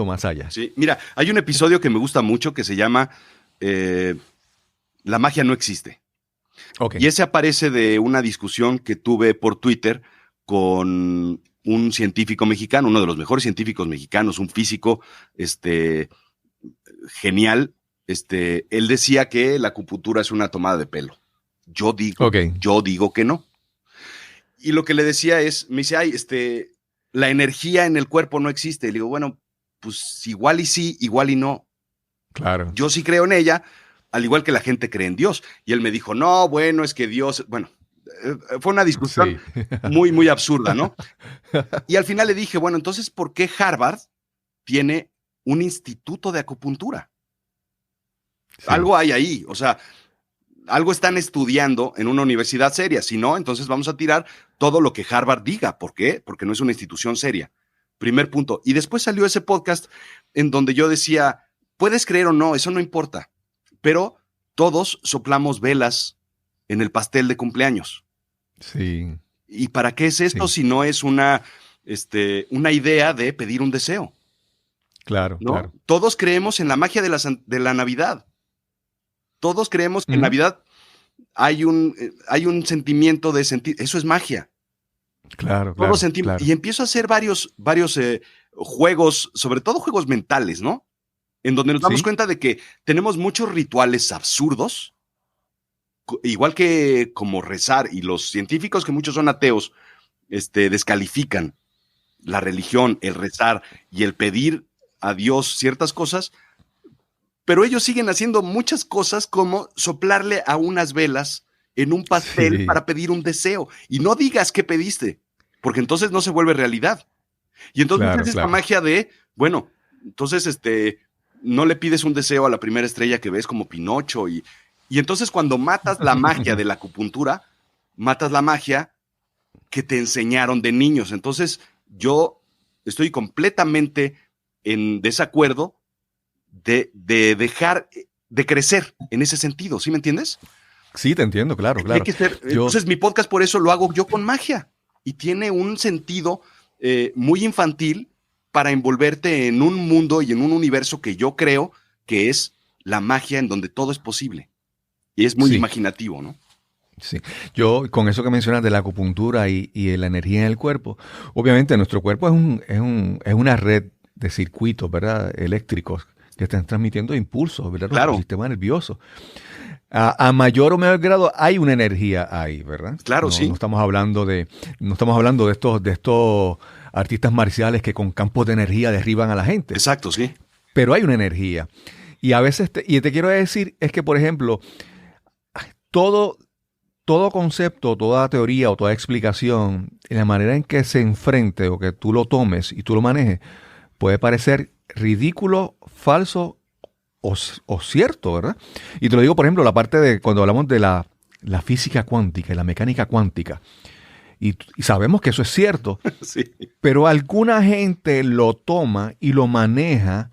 más allá. Sí, mira, hay un episodio que me gusta mucho que se llama La magia no existe. Y ese aparece de una discusión que tuve por Twitter con un científico mexicano, uno de los mejores científicos mexicanos, un físico genial. Él decía que la acupuntura es una tomada de pelo. Yo digo que no. Y lo que le decía me dice, la energía en el cuerpo no existe. Y le digo, bueno, pues igual y sí, igual y no. Claro. Yo sí creo en ella, al igual que la gente cree en Dios. Y él me dijo, no, bueno, es que Dios, bueno, fue una discusión muy, muy absurda, ¿no? Y al final le dije, bueno, entonces, ¿por qué Harvard tiene un instituto de acupuntura? Sí. Algo hay ahí, o sea, algo están estudiando en una universidad seria. Si no, entonces vamos a tirar todo lo que Harvard diga. ¿Por qué? Porque no es una institución seria. Primer punto. Y después salió ese podcast en donde yo decía, puedes creer o no, eso no importa, pero todos soplamos velas en el pastel de cumpleaños. Sí. ¿Y para qué es esto si no es una idea de pedir un deseo? Claro, ¿no? claro. Todos creemos en la magia de la Navidad. Todos creemos que en Navidad hay un sentimiento de sentir. Eso es magia. Claro, Todos claro, claro. Y empiezo a hacer varios juegos, sobre todo juegos mentales, ¿no? En donde nos damos cuenta de que tenemos muchos rituales absurdos, igual que como rezar, y los científicos, que muchos son ateos, descalifican la religión, el rezar y el pedir a Dios ciertas cosas, pero ellos siguen haciendo muchas cosas como soplarle a unas velas en un pastel para pedir un deseo. Y no digas qué pediste, porque entonces no se vuelve realidad. Y entonces es la magia de, bueno, Entonces, no le pides un deseo a la primera estrella que ves como Pinocho y entonces cuando matas la magia de la acupuntura, matas la magia que te enseñaron de niños. Entonces, yo estoy completamente en desacuerdo de dejar de crecer en ese sentido, ¿sí me entiendes? Sí, te entiendo, claro. Hay que ser, entonces, mi podcast por eso lo hago yo con magia y tiene un sentido muy infantil para envolverte en un mundo y en un universo que yo creo que es la magia en donde todo es posible. Y es muy imaginativo, ¿no? Sí. Yo, con eso que mencionas de la acupuntura y de la energía en el cuerpo, obviamente nuestro cuerpo es una red de circuitos, ¿verdad? Eléctricos que están transmitiendo impulsos, ¿verdad? Claro. Nuestro sistema nervioso. A mayor o menor grado hay una energía ahí, ¿verdad? Claro, sí. No estamos hablando de estos artistas marciales que con campos de energía derriban a la gente. Exacto, sí. Pero hay una energía. Y a veces, y te quiero decir, es que, por ejemplo, todo concepto, toda teoría o toda explicación, en la manera en que se enfrente o que tú lo tomes y tú lo manejes, puede parecer ridículo, falso o cierto, ¿verdad? Y te lo digo, por ejemplo, la parte de cuando hablamos de la física cuántica y la mecánica cuántica. Y sabemos que eso es cierto, sí. Pero alguna gente lo toma y lo maneja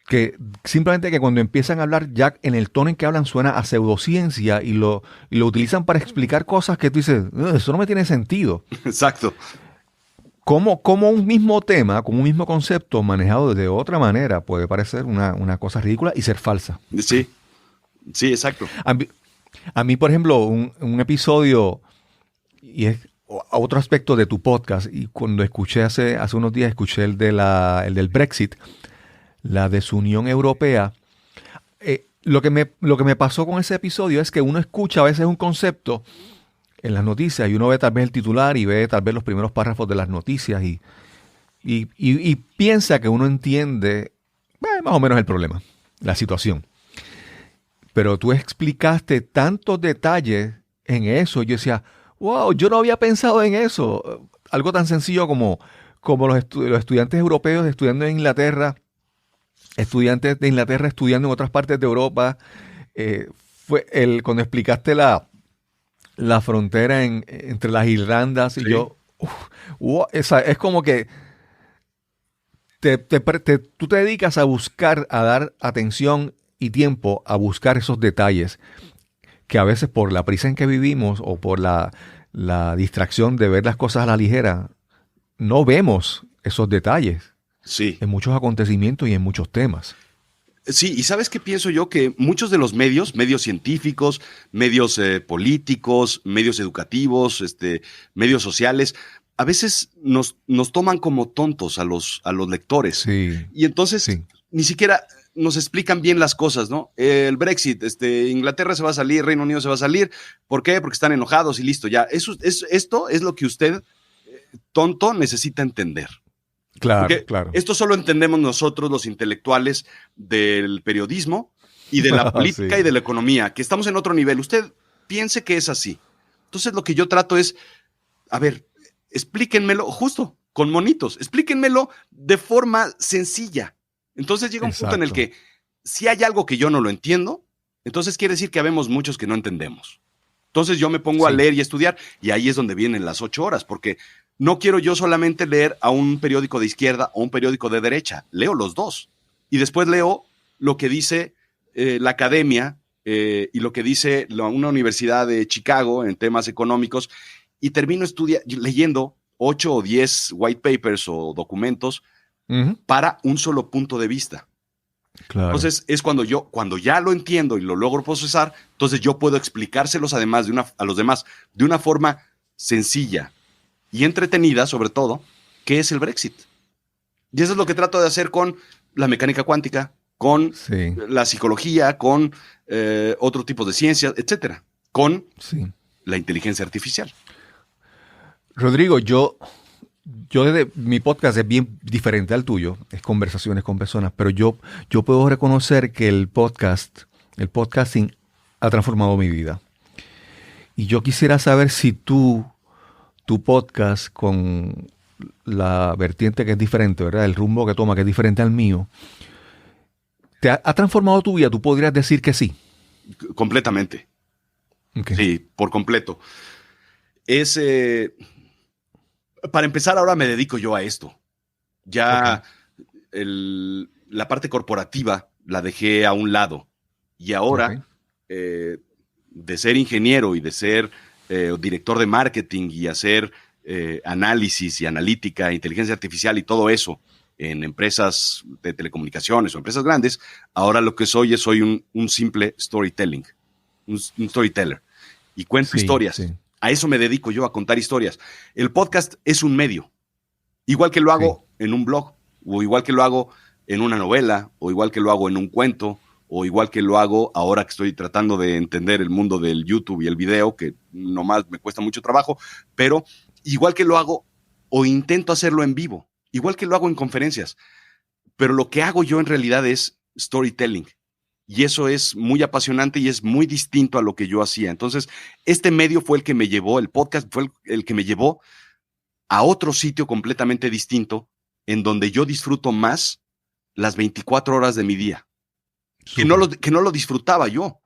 que simplemente que cuando empiezan a hablar, ya en el tono en que hablan suena a pseudociencia y lo utilizan para explicar cosas que tú dices, eso no me tiene sentido. Exacto. Como un mismo tema, como un mismo concepto manejado de otra manera puede parecer una cosa ridícula y ser falsa. Sí, sí, exacto. A mí, por ejemplo, un episodio, y es otro aspecto de tu podcast, y cuando escuché hace unos días, escuché el del Brexit, la desunión europea. Lo que me pasó con ese episodio es que uno escucha a veces un concepto en las noticias y uno ve tal vez el titular y ve tal vez los primeros párrafos de las noticias y piensa que uno entiende más o menos el problema, la situación. Pero tú explicaste tantos detalles en eso. Yo decía, wow, yo no había pensado en eso. Algo tan sencillo como los estudiantes europeos estudiando en Inglaterra, estudiantes de Inglaterra estudiando en otras partes de Europa. Cuando explicaste la frontera entre las Irlandas y yo, es como que tú te dedicas a buscar, a dar atención y tiempo a buscar esos detalles que a veces por la prisa en que vivimos o por la distracción de ver las cosas a la ligera, no vemos esos detalles en muchos acontecimientos y en muchos temas. Sí, y ¿sabes qué pienso yo? Que muchos de los medios científicos, medios políticos, medios educativos, medios sociales, a veces nos toman como tontos a los lectores. Sí. Y entonces ni siquiera nos explican bien las cosas, ¿no? El Brexit, Inglaterra se va a salir, Reino Unido se va a salir. ¿Por qué? Porque están enojados y listo, ya. Esto es lo que usted, tonto, necesita entender. Claro, porque claro. Esto solo entendemos nosotros, los intelectuales del periodismo y de la política y de la economía, que estamos en otro nivel. Usted piense que es así. Entonces lo que yo trato es, a ver, explíquenmelo justo, con monitos, explíquenmelo de forma sencilla. Entonces llega un punto en el que si hay algo que yo no lo entiendo, entonces quiere decir que habemos muchos que no entendemos. Entonces yo me pongo a leer y a estudiar, y ahí es donde vienen las 8 horas, porque no quiero yo solamente leer a un periódico de izquierda o un periódico de derecha, leo los dos. Y después leo lo que dice la academia y lo que dice una universidad de Chicago en temas económicos, y termino leyendo 8 o 10 white papers o documentos para un solo punto de vista. Claro. Entonces es cuando ya lo entiendo y lo logro procesar, entonces yo puedo explicárselos además a los demás de una forma sencilla y entretenida, sobre todo, qué es el Brexit. Y eso es lo que trato de hacer con la mecánica cuántica, con la psicología, con otro tipo de ciencias, etcétera, con la inteligencia artificial. Rodrigo, yo desde mi podcast es bien diferente al tuyo, es conversaciones con personas, pero yo puedo reconocer que el podcasting ha transformado mi vida. Y yo quisiera saber si tu podcast con la vertiente que es diferente, ¿verdad? El rumbo que toma que es diferente al mío. ¿Te ha transformado tu vida? ¿Tú podrías decir que sí? Completamente. Okay. Sí, por completo. Para empezar, ahora me dedico yo a esto. Ya la parte corporativa la dejé a un lado. Y ahora, de ser ingeniero y de ser director de marketing y hacer análisis y analítica, inteligencia artificial y todo eso en empresas de telecomunicaciones o empresas grandes, ahora lo que soy un simple storytelling, un storyteller. Y cuento historias. Sí. A eso me dedico yo, a contar historias. El podcast es un medio. Igual que lo hago en un blog, o igual que lo hago en una novela, o igual que lo hago en un cuento, o igual que lo hago ahora que estoy tratando de entender el mundo del YouTube y el video, que nomás me cuesta mucho trabajo, pero igual que lo hago o intento hacerlo en vivo, igual que lo hago en conferencias. Pero lo que hago yo en realidad es storytelling. Y eso es muy apasionante y es muy distinto a lo que yo hacía. Entonces, este medio fue el que me llevó, el podcast fue el que me llevó a otro sitio completamente distinto, en donde yo disfruto más las 24 horas de mi día. Que no lo disfrutaba yo.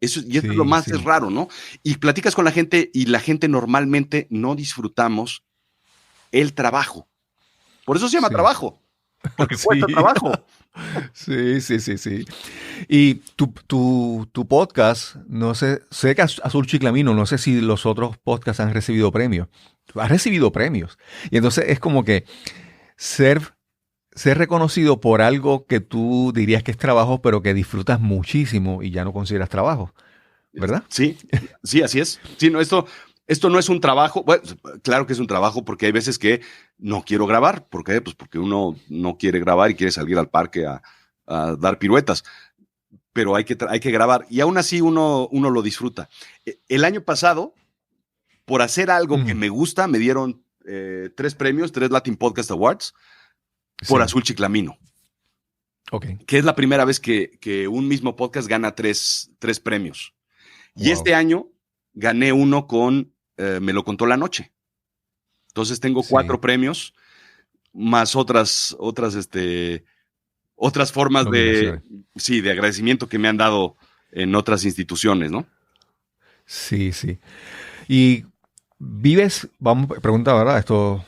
Eso es lo más es raro, ¿no? Y platicas con la gente y la gente normalmente no disfrutamos el trabajo. Por eso se llama trabajo. Porque cuesta trabajo. Sí. Y tu podcast, no sé que Azul Chiclamino, no sé si los otros podcasts han recibido premios. Has recibido premios. Y entonces es como que ser reconocido por algo que tú dirías que es trabajo, pero que disfrutas muchísimo y ya no consideras trabajo, ¿verdad? Sí, así es. Sí, no, esto no es un trabajo. Bueno, claro que es un trabajo porque hay veces que no quiero grabar. ¿Por qué? Pues porque uno no quiere grabar y quiere salir al parque a dar piruetas. Pero hay que grabar. Y aún así uno lo disfruta. El año pasado, por hacer algo que me gusta, me dieron 3 premios, 3 Latin Podcast Awards por Azul Chiclamino. Que es la primera vez que un mismo podcast gana 3 premios. Y este año gané uno con Me lo contó la noche. Entonces tengo 4 premios, más otras formas de agradecimiento que me han dado en otras instituciones, ¿no? Sí. Y vives, vamos a preguntar, ¿verdad? Esto,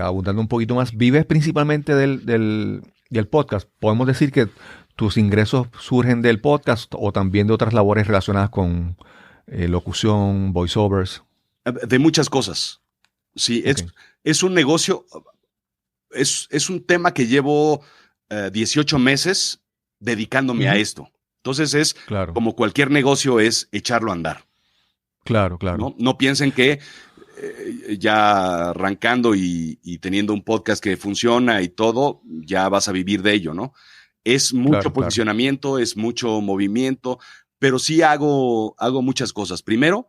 abundando un poquito más, ¿vives principalmente del podcast? ¿Podemos decir que tus ingresos surgen del podcast o también de otras labores relacionadas con locución, voiceovers? De muchas cosas. Sí, es un negocio, es un tema que llevo 18 meses dedicándome a esto. Entonces como cualquier negocio, es echarlo a andar. Claro. No piensen que ya arrancando y teniendo un podcast que funciona y todo, ya vas a vivir de ello, ¿no? Es mucho posicionamiento, es mucho movimiento, pero sí hago muchas cosas. Primero,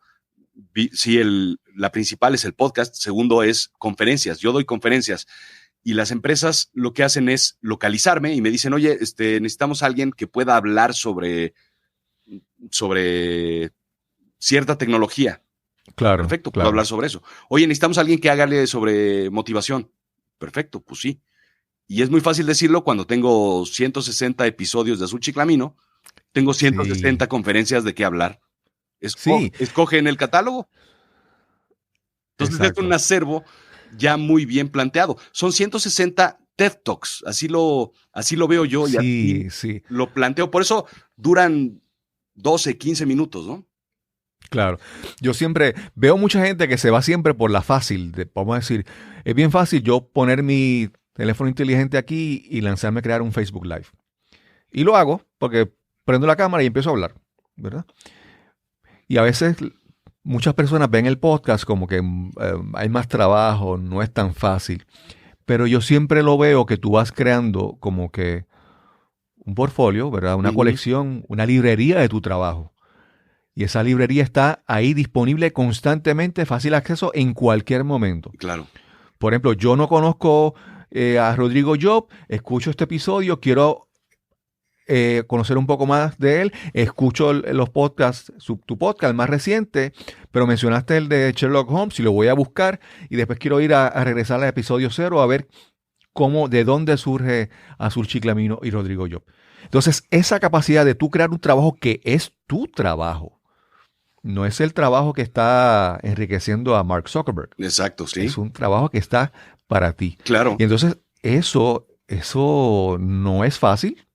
la principal es el podcast. Segundo es conferencias. Yo doy conferencias y las empresas lo que hacen es localizarme y me dicen, oye, necesitamos a alguien que pueda hablar sobre cierta tecnología. Claro. Perfecto, puedo hablar sobre eso. Oye, necesitamos a alguien que hágale sobre motivación. Perfecto, pues sí. Y es muy fácil decirlo cuando tengo 160 episodios de Azul Chiclamino, tengo 160 conferencias de qué hablar. Escoge en el catálogo. Entonces es un acervo ya muy bien planteado. Son 160 TED Talks, así lo veo yo y así lo planteo. Por eso duran 12, 15 minutos, ¿no? Claro. Yo siempre veo mucha gente que se va siempre por la fácil. Vamos a decir, es bien fácil yo poner mi teléfono inteligente aquí y lanzarme a crear un Facebook Live. Y lo hago porque prendo la cámara y empiezo a hablar, ¿verdad? Y a veces muchas personas ven el podcast como que hay más trabajo, no es tan fácil. Pero yo siempre lo veo que tú vas creando como que un portfolio, ¿verdad? Una colección, una librería de tu trabajo. Y esa librería está ahí disponible constantemente, fácil acceso en cualquier momento. Claro. Por ejemplo, yo no conozco a Rodrigo Job, escucho este episodio, quiero conocer un poco más de él. Escucho los podcasts, tu podcast, el más reciente, pero mencionaste el de Sherlock Holmes y lo voy a buscar. Y después quiero ir a regresar al episodio 0 a ver de dónde surge Azul Chiclamino y Rodrigo Job. Entonces, esa capacidad de tú crear un trabajo que es tu trabajo, no es el trabajo que está enriqueciendo a Mark Zuckerberg. Exacto, sí. Es un trabajo que está para ti. Claro. Y entonces, eso no es fácil.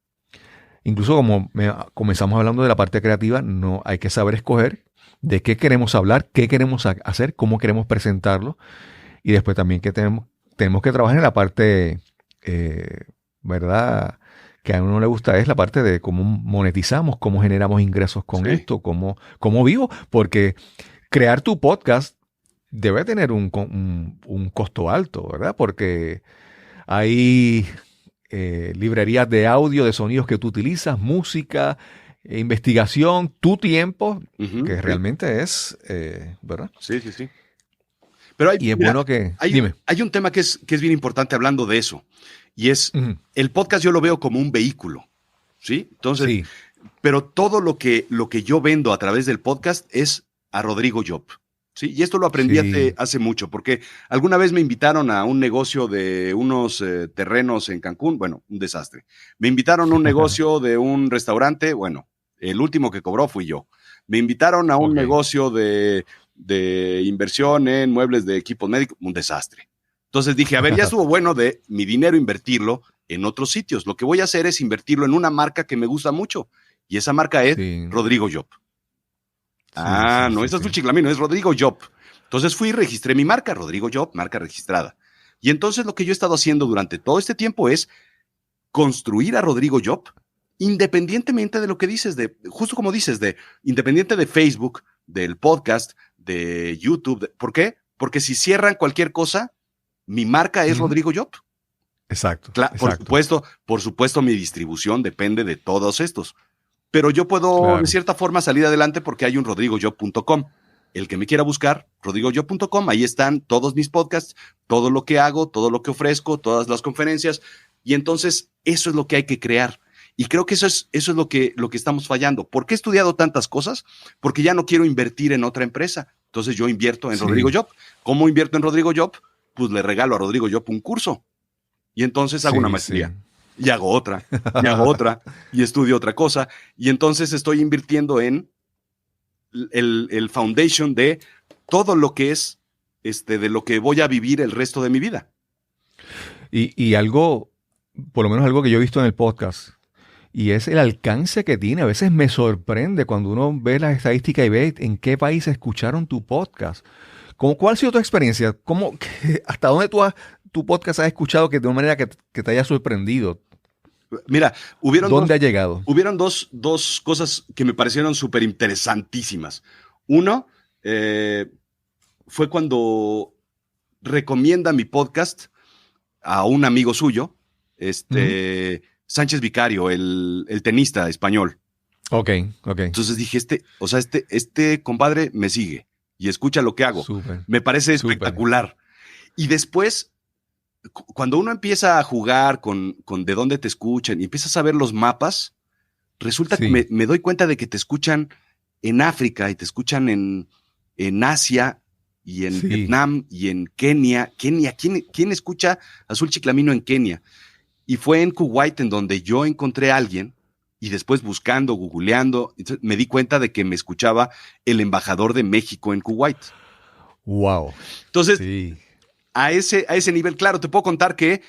Incluso como comenzamos hablando de la parte creativa, no hay que saber escoger de qué queremos hablar, qué queremos hacer, cómo queremos presentarlo. Y después también que tenemos que trabajar en la parte, ¿verdad?, que a uno no le gusta, es la parte de cómo monetizamos, cómo generamos ingresos con esto, cómo vivo. Porque crear tu podcast debe tener un costo alto, ¿verdad? Porque hay librerías de audio, de sonidos que tú utilizas, música, investigación, tu tiempo, que realmente es, ¿verdad? Sí. Pero es bueno que... Dime. Hay un tema que es bien importante hablando de eso. Y es, el podcast yo lo veo como un vehículo, ¿sí? Entonces, sí. Pero todo lo que yo vendo a través del podcast es a Rodrigo Job, ¿sí? Y esto lo aprendí hace mucho, porque alguna vez me invitaron a un negocio de unos terrenos en Cancún, bueno, un desastre. Me invitaron a un negocio de un restaurante, bueno, el último que cobró fui yo. Me invitaron a un negocio de inversión en muebles de equipos médicos, un desastre. Entonces dije, a ver, ya estuvo bueno de mi dinero invertirlo en otros sitios. Lo que voy a hacer es invertirlo en una marca que me gusta mucho. Y esa marca es Rodrigo Job. No es Azul Chiclamino, es Rodrigo Job. Entonces fui y registré mi marca, Rodrigo Job, marca registrada. Y entonces lo que yo he estado haciendo durante todo este tiempo es construir a Rodrigo Job, independientemente de lo que dices, justo como dices, independiente de Facebook, del podcast, de YouTube. ¿Por qué? Porque si cierran cualquier cosa, mi marca es Rodrigo Job. Exacto. Por supuesto, mi distribución depende de todos estos. Pero yo puedo, de cierta forma, salir adelante porque hay un rodrigojob.com. El que me quiera buscar, rodrigojob.com, ahí están todos mis podcasts, todo lo que hago, todo lo que ofrezco, todas las conferencias. Y entonces, eso es lo que hay que crear. Y creo que eso es lo que estamos fallando. ¿Por qué he estudiado tantas cosas? Porque ya no quiero invertir en otra empresa. Entonces, yo invierto en Rodrigo Job. ¿Cómo invierto en Rodrigo Job? Pues le regalo a Rodrigo Job un curso. Y entonces hago una maestría. Y hago otra, y estudio otra cosa. Y entonces estoy invirtiendo en el foundation de todo lo que es, de lo que voy a vivir el resto de mi vida. Y algo, por lo menos algo que yo he visto en el podcast, y es el alcance que tiene. A veces me sorprende cuando uno ve las estadísticas y ve en qué país escucharon tu podcast. ¿Cuál ha sido tu experiencia? ¿Hasta dónde tu podcast has escuchado que de una manera que te haya sorprendido? Mira, ¿dónde ha llegado? Hubieron dos cosas que me parecieron súper interesantísimas. Uno, fue cuando recomienda mi podcast a un amigo suyo, Sánchez Vicario, el tenista español. Ok. Entonces dije, este compadre me sigue y escucha lo que hago. Súper. Me parece espectacular. Y después, cuando uno empieza a jugar con de dónde te escuchan y empiezas a ver los mapas, resulta que me doy cuenta de que te escuchan en África y te escuchan en Asia y en Vietnam y en Kenia. ¿Quién escucha Azul Chiclamino en Kenia? Y fue en Kuwait en donde yo encontré a alguien y después buscando, googleando, me di cuenta de que me escuchaba el embajador de México en Kuwait. Wow. Entonces, a ese nivel, claro, te puedo contar que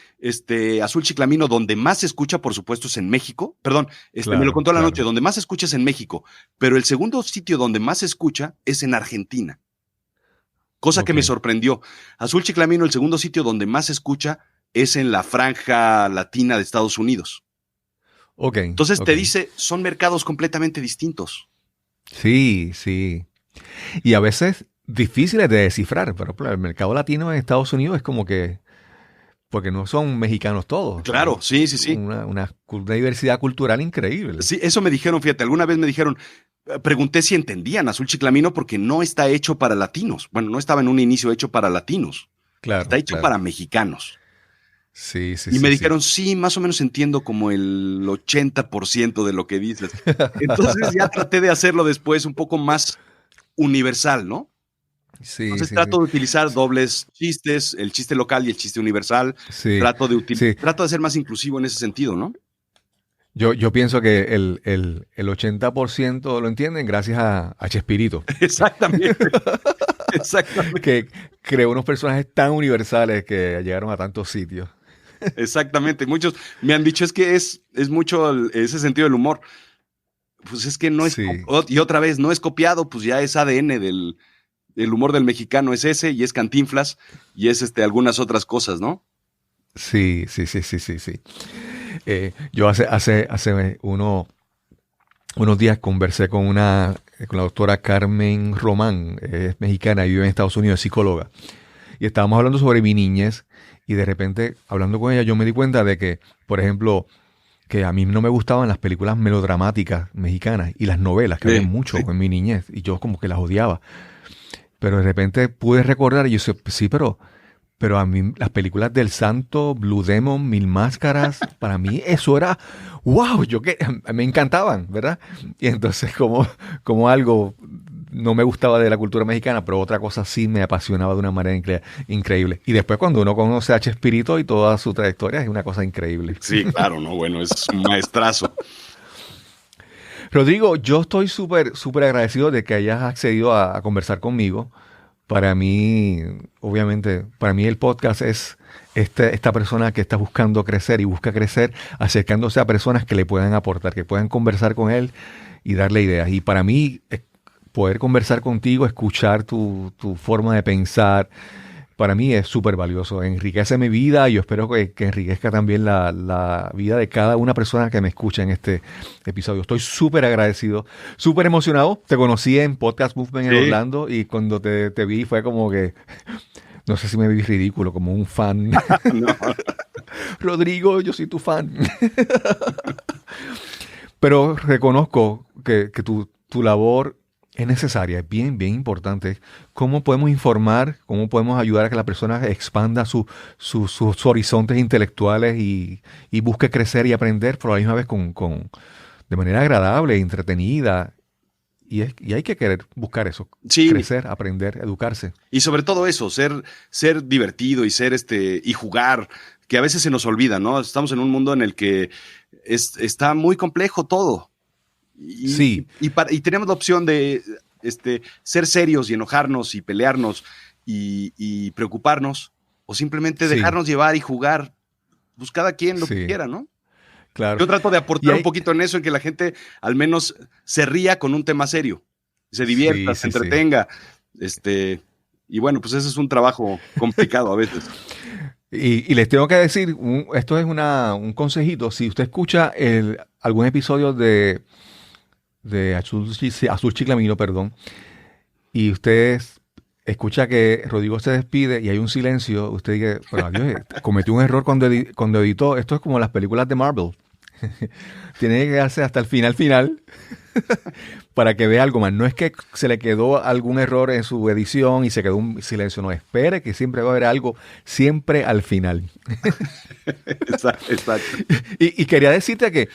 Azul Chiclamino, donde más se escucha, por supuesto, es en México. Perdón, me lo contó la noche, donde más se escucha es en México, pero el segundo sitio donde más se escucha es en Argentina. Cosa que me sorprendió. Azul Chiclamino, el segundo sitio donde más se escucha es en la franja latina de Estados Unidos. Entonces te dice, son mercados completamente distintos. Sí. Y a veces difíciles de descifrar, pero el mercado latino en Estados Unidos es como que, porque no son mexicanos todos. Claro, sí. Una diversidad cultural increíble. Sí, eso me dijeron, fíjate, alguna vez me dijeron, pregunté si entendían Azul Chiclamino porque no está hecho para latinos. Bueno, no estaba en un inicio hecho para latinos. Está hecho para mexicanos. Sí, sí, Y me sí, sí. dijeron, sí, más o menos entiendo como el 80% de lo que dices. Entonces ya traté de hacerlo después un poco más universal, ¿no? Sí, Entonces sí, sí. trato de utilizar dobles chistes, el chiste local y el chiste universal. Sí, Trato de sí. trato de ser más inclusivo en ese sentido, ¿no? Yo pienso que el 80% lo entienden gracias a Chespirito, Exactamente, exactamente, que creó unos personajes tan universales que llegaron a tantos sitios. exactamente. Muchos me han dicho es que es mucho ese sentido del humor. Pues es que no es, Sí, y otra vez, no es copiado, pues ya es ADN el humor del mexicano es ese, y es Cantinflas, y es algunas otras cosas, ¿no? sí, sí, sí, sí, sí, sí. Yo hace unos días conversé con la doctora Carmen Román, es mexicana y vive en Estados Unidos, es psicóloga. Y estábamos hablando sobre mi niñez y de repente, hablando con ella, yo me di cuenta de que, por ejemplo, que a mí no me gustaban las películas melodramáticas mexicanas y las novelas, que había Sí, mucho sí. en mi niñez, y yo como que las odiaba. Pero de repente pude recordar y yo sé, sí, pero a mí las películas del Santo, Blue Demon, Mil Máscaras, para mí eso era, wow, yo que me encantaban, ¿verdad? Y entonces como algo no me gustaba de la cultura mexicana, pero otra cosa sí me apasionaba de una manera increíble. Y después cuando uno conoce a Chespirito y toda su trayectoria es una cosa increíble. Sí, claro, no, bueno, es un maestrazo. Rodrigo, yo estoy súper agradecido de que hayas accedido a conversar conmigo. Para mí, obviamente, para mí el podcast es esta persona que está buscando crecer y busca crecer acercándose a personas que le puedan aportar, que puedan conversar con él y darle ideas. Y para mí, poder conversar contigo, escuchar tu forma de pensar, para mí es súper valioso. Enriquece mi vida y yo espero que enriquezca también la vida de cada una persona que me escucha en este episodio. Estoy súper agradecido, súper emocionado. Te conocí en Podcast Movement en Sí, Orlando y cuando te vi fue como que, no sé si me vi ridículo, como un fan. no, Rodrigo, yo soy tu fan. Pero reconozco que tu labor es necesaria, es bien, bien importante. ¿Cómo podemos informar? ¿Cómo podemos ayudar a que la persona expanda sus horizontes intelectuales y busque crecer y aprender, pero a la misma vez de manera agradable, entretenida? Y hay que querer buscar eso, sí, crecer, aprender, educarse. y sobre todo eso, ser divertido y ser y jugar, que a veces se nos olvida, ¿no? Estamos en un mundo en el que está muy complejo todo. Sí, Y tenemos la opción de ser serios y enojarnos y pelearnos y preocuparnos, o simplemente sí, dejarnos llevar y jugar, pues cada quien lo que sí, quiera, ¿no? claro. Yo trato de Y aportar un hay, poquito en eso, en que la gente al menos se ría con un tema serio, se divierta, sí, se sí, sí. entretenga, y bueno, pues ese es un trabajo complicado a veces. Y les tengo que decir, esto es un consejito. Si usted escucha algún episodio de Azul Chiclamino, perdón, y usted escucha que Rodrigo se despide y hay un silencio, usted dice, bueno, adiós, cometió un error cuando editó. Esto es como las películas de Marvel. Tiene que quedarse hasta el final para que vea algo más. No es que se le quedó algún error en su edición y se quedó un silencio. No, espere que siempre va a haber algo, siempre al final. Exacto, exacto. Y quería decirte que,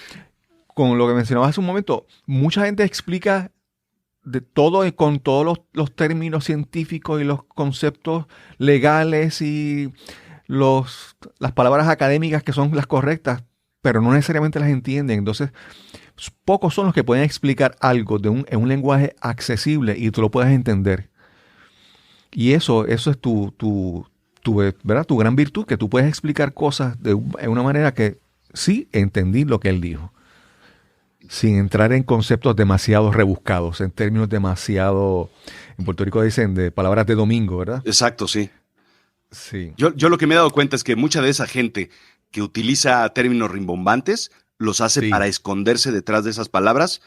con lo que mencionabas hace un momento, mucha gente explica de todo con todos los términos científicos y los conceptos legales y las palabras académicas que son las correctas, pero no necesariamente las entienden. Entonces, pocos son los que pueden explicar algo en un lenguaje accesible y tú lo puedes entender. Y eso es ¿verdad? Tu gran virtud, que tú puedes explicar cosas de una manera que sí entendí lo que él dijo, sin entrar en conceptos demasiado rebuscados, en términos demasiado, en Puerto Rico dicen de palabras de domingo, ¿verdad? Exacto, sí. Sí, Yo lo que me he dado cuenta es que mucha de esa gente que utiliza términos rimbombantes los hace para sí, esconderse detrás de esas palabras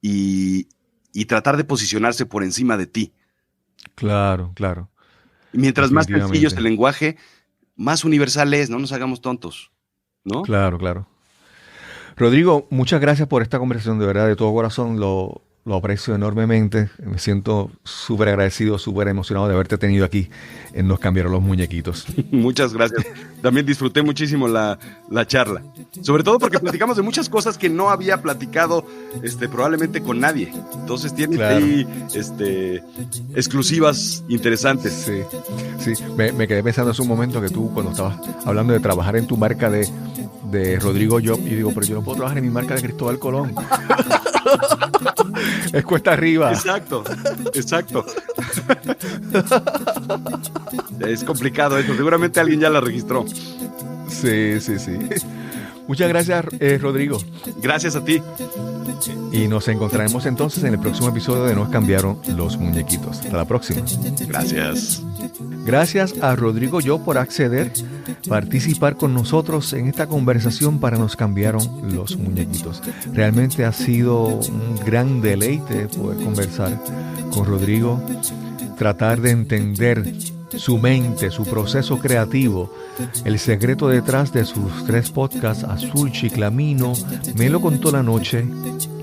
y, y tratar de posicionarse por encima de ti. claro, claro, Y mientras más sencillo es el definitivamente, lenguaje, más universal es, no nos hagamos tontos, ¿no? claro, claro. Rodrigo, muchas gracias por esta conversación, de verdad, de todo corazón lo lo aprecio enormemente. Me siento súper agradecido, súper emocionado de haberte tenido aquí en Nos Cambiaron los Muñequitos. Muchas gracias. También disfruté muchísimo la charla. Sobre todo porque platicamos de muchas cosas que no había platicado probablemente con nadie. Entonces tiene ahí exclusivas interesantes. Sí, sí. Me quedé pensando hace un momento que tú, cuando estabas hablando de trabajar en tu marca de Rodrigo Job, y digo, pero yo no puedo trabajar en mi marca de Cristóbal Colón. Es cuesta arriba. Exacto. Es complicado eso. Seguramente alguien ya la registró. Sí. Muchas gracias, Rodrigo. Gracias a ti. Y nos encontraremos entonces en el próximo episodio de Nos Cambiaron los Muñequitos. Hasta la próxima. Gracias. Gracias a Rodrigo Yo por acceder, participar con nosotros en esta conversación para Nos Cambiaron los Muñequitos. Realmente ha sido un gran deleite poder conversar con Rodrigo, tratar de entender su mente, su proceso creativo, el secreto detrás de sus 3 podcasts, Azul Chiclamino, Me lo contó la noche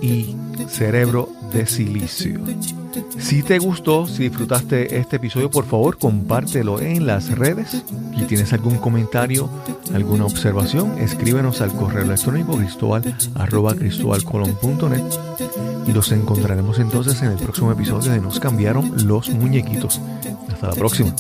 y Cerebro de Silicio. Si te gustó, si disfrutaste este episodio, por favor compártelo en las redes. Si tienes algún comentario, alguna observación, escríbenos al correo electrónico cristobal@cristobalcolon.net y los encontraremos entonces en el próximo episodio de Nos Cambiaron los Muñequitos. Hasta la próxima.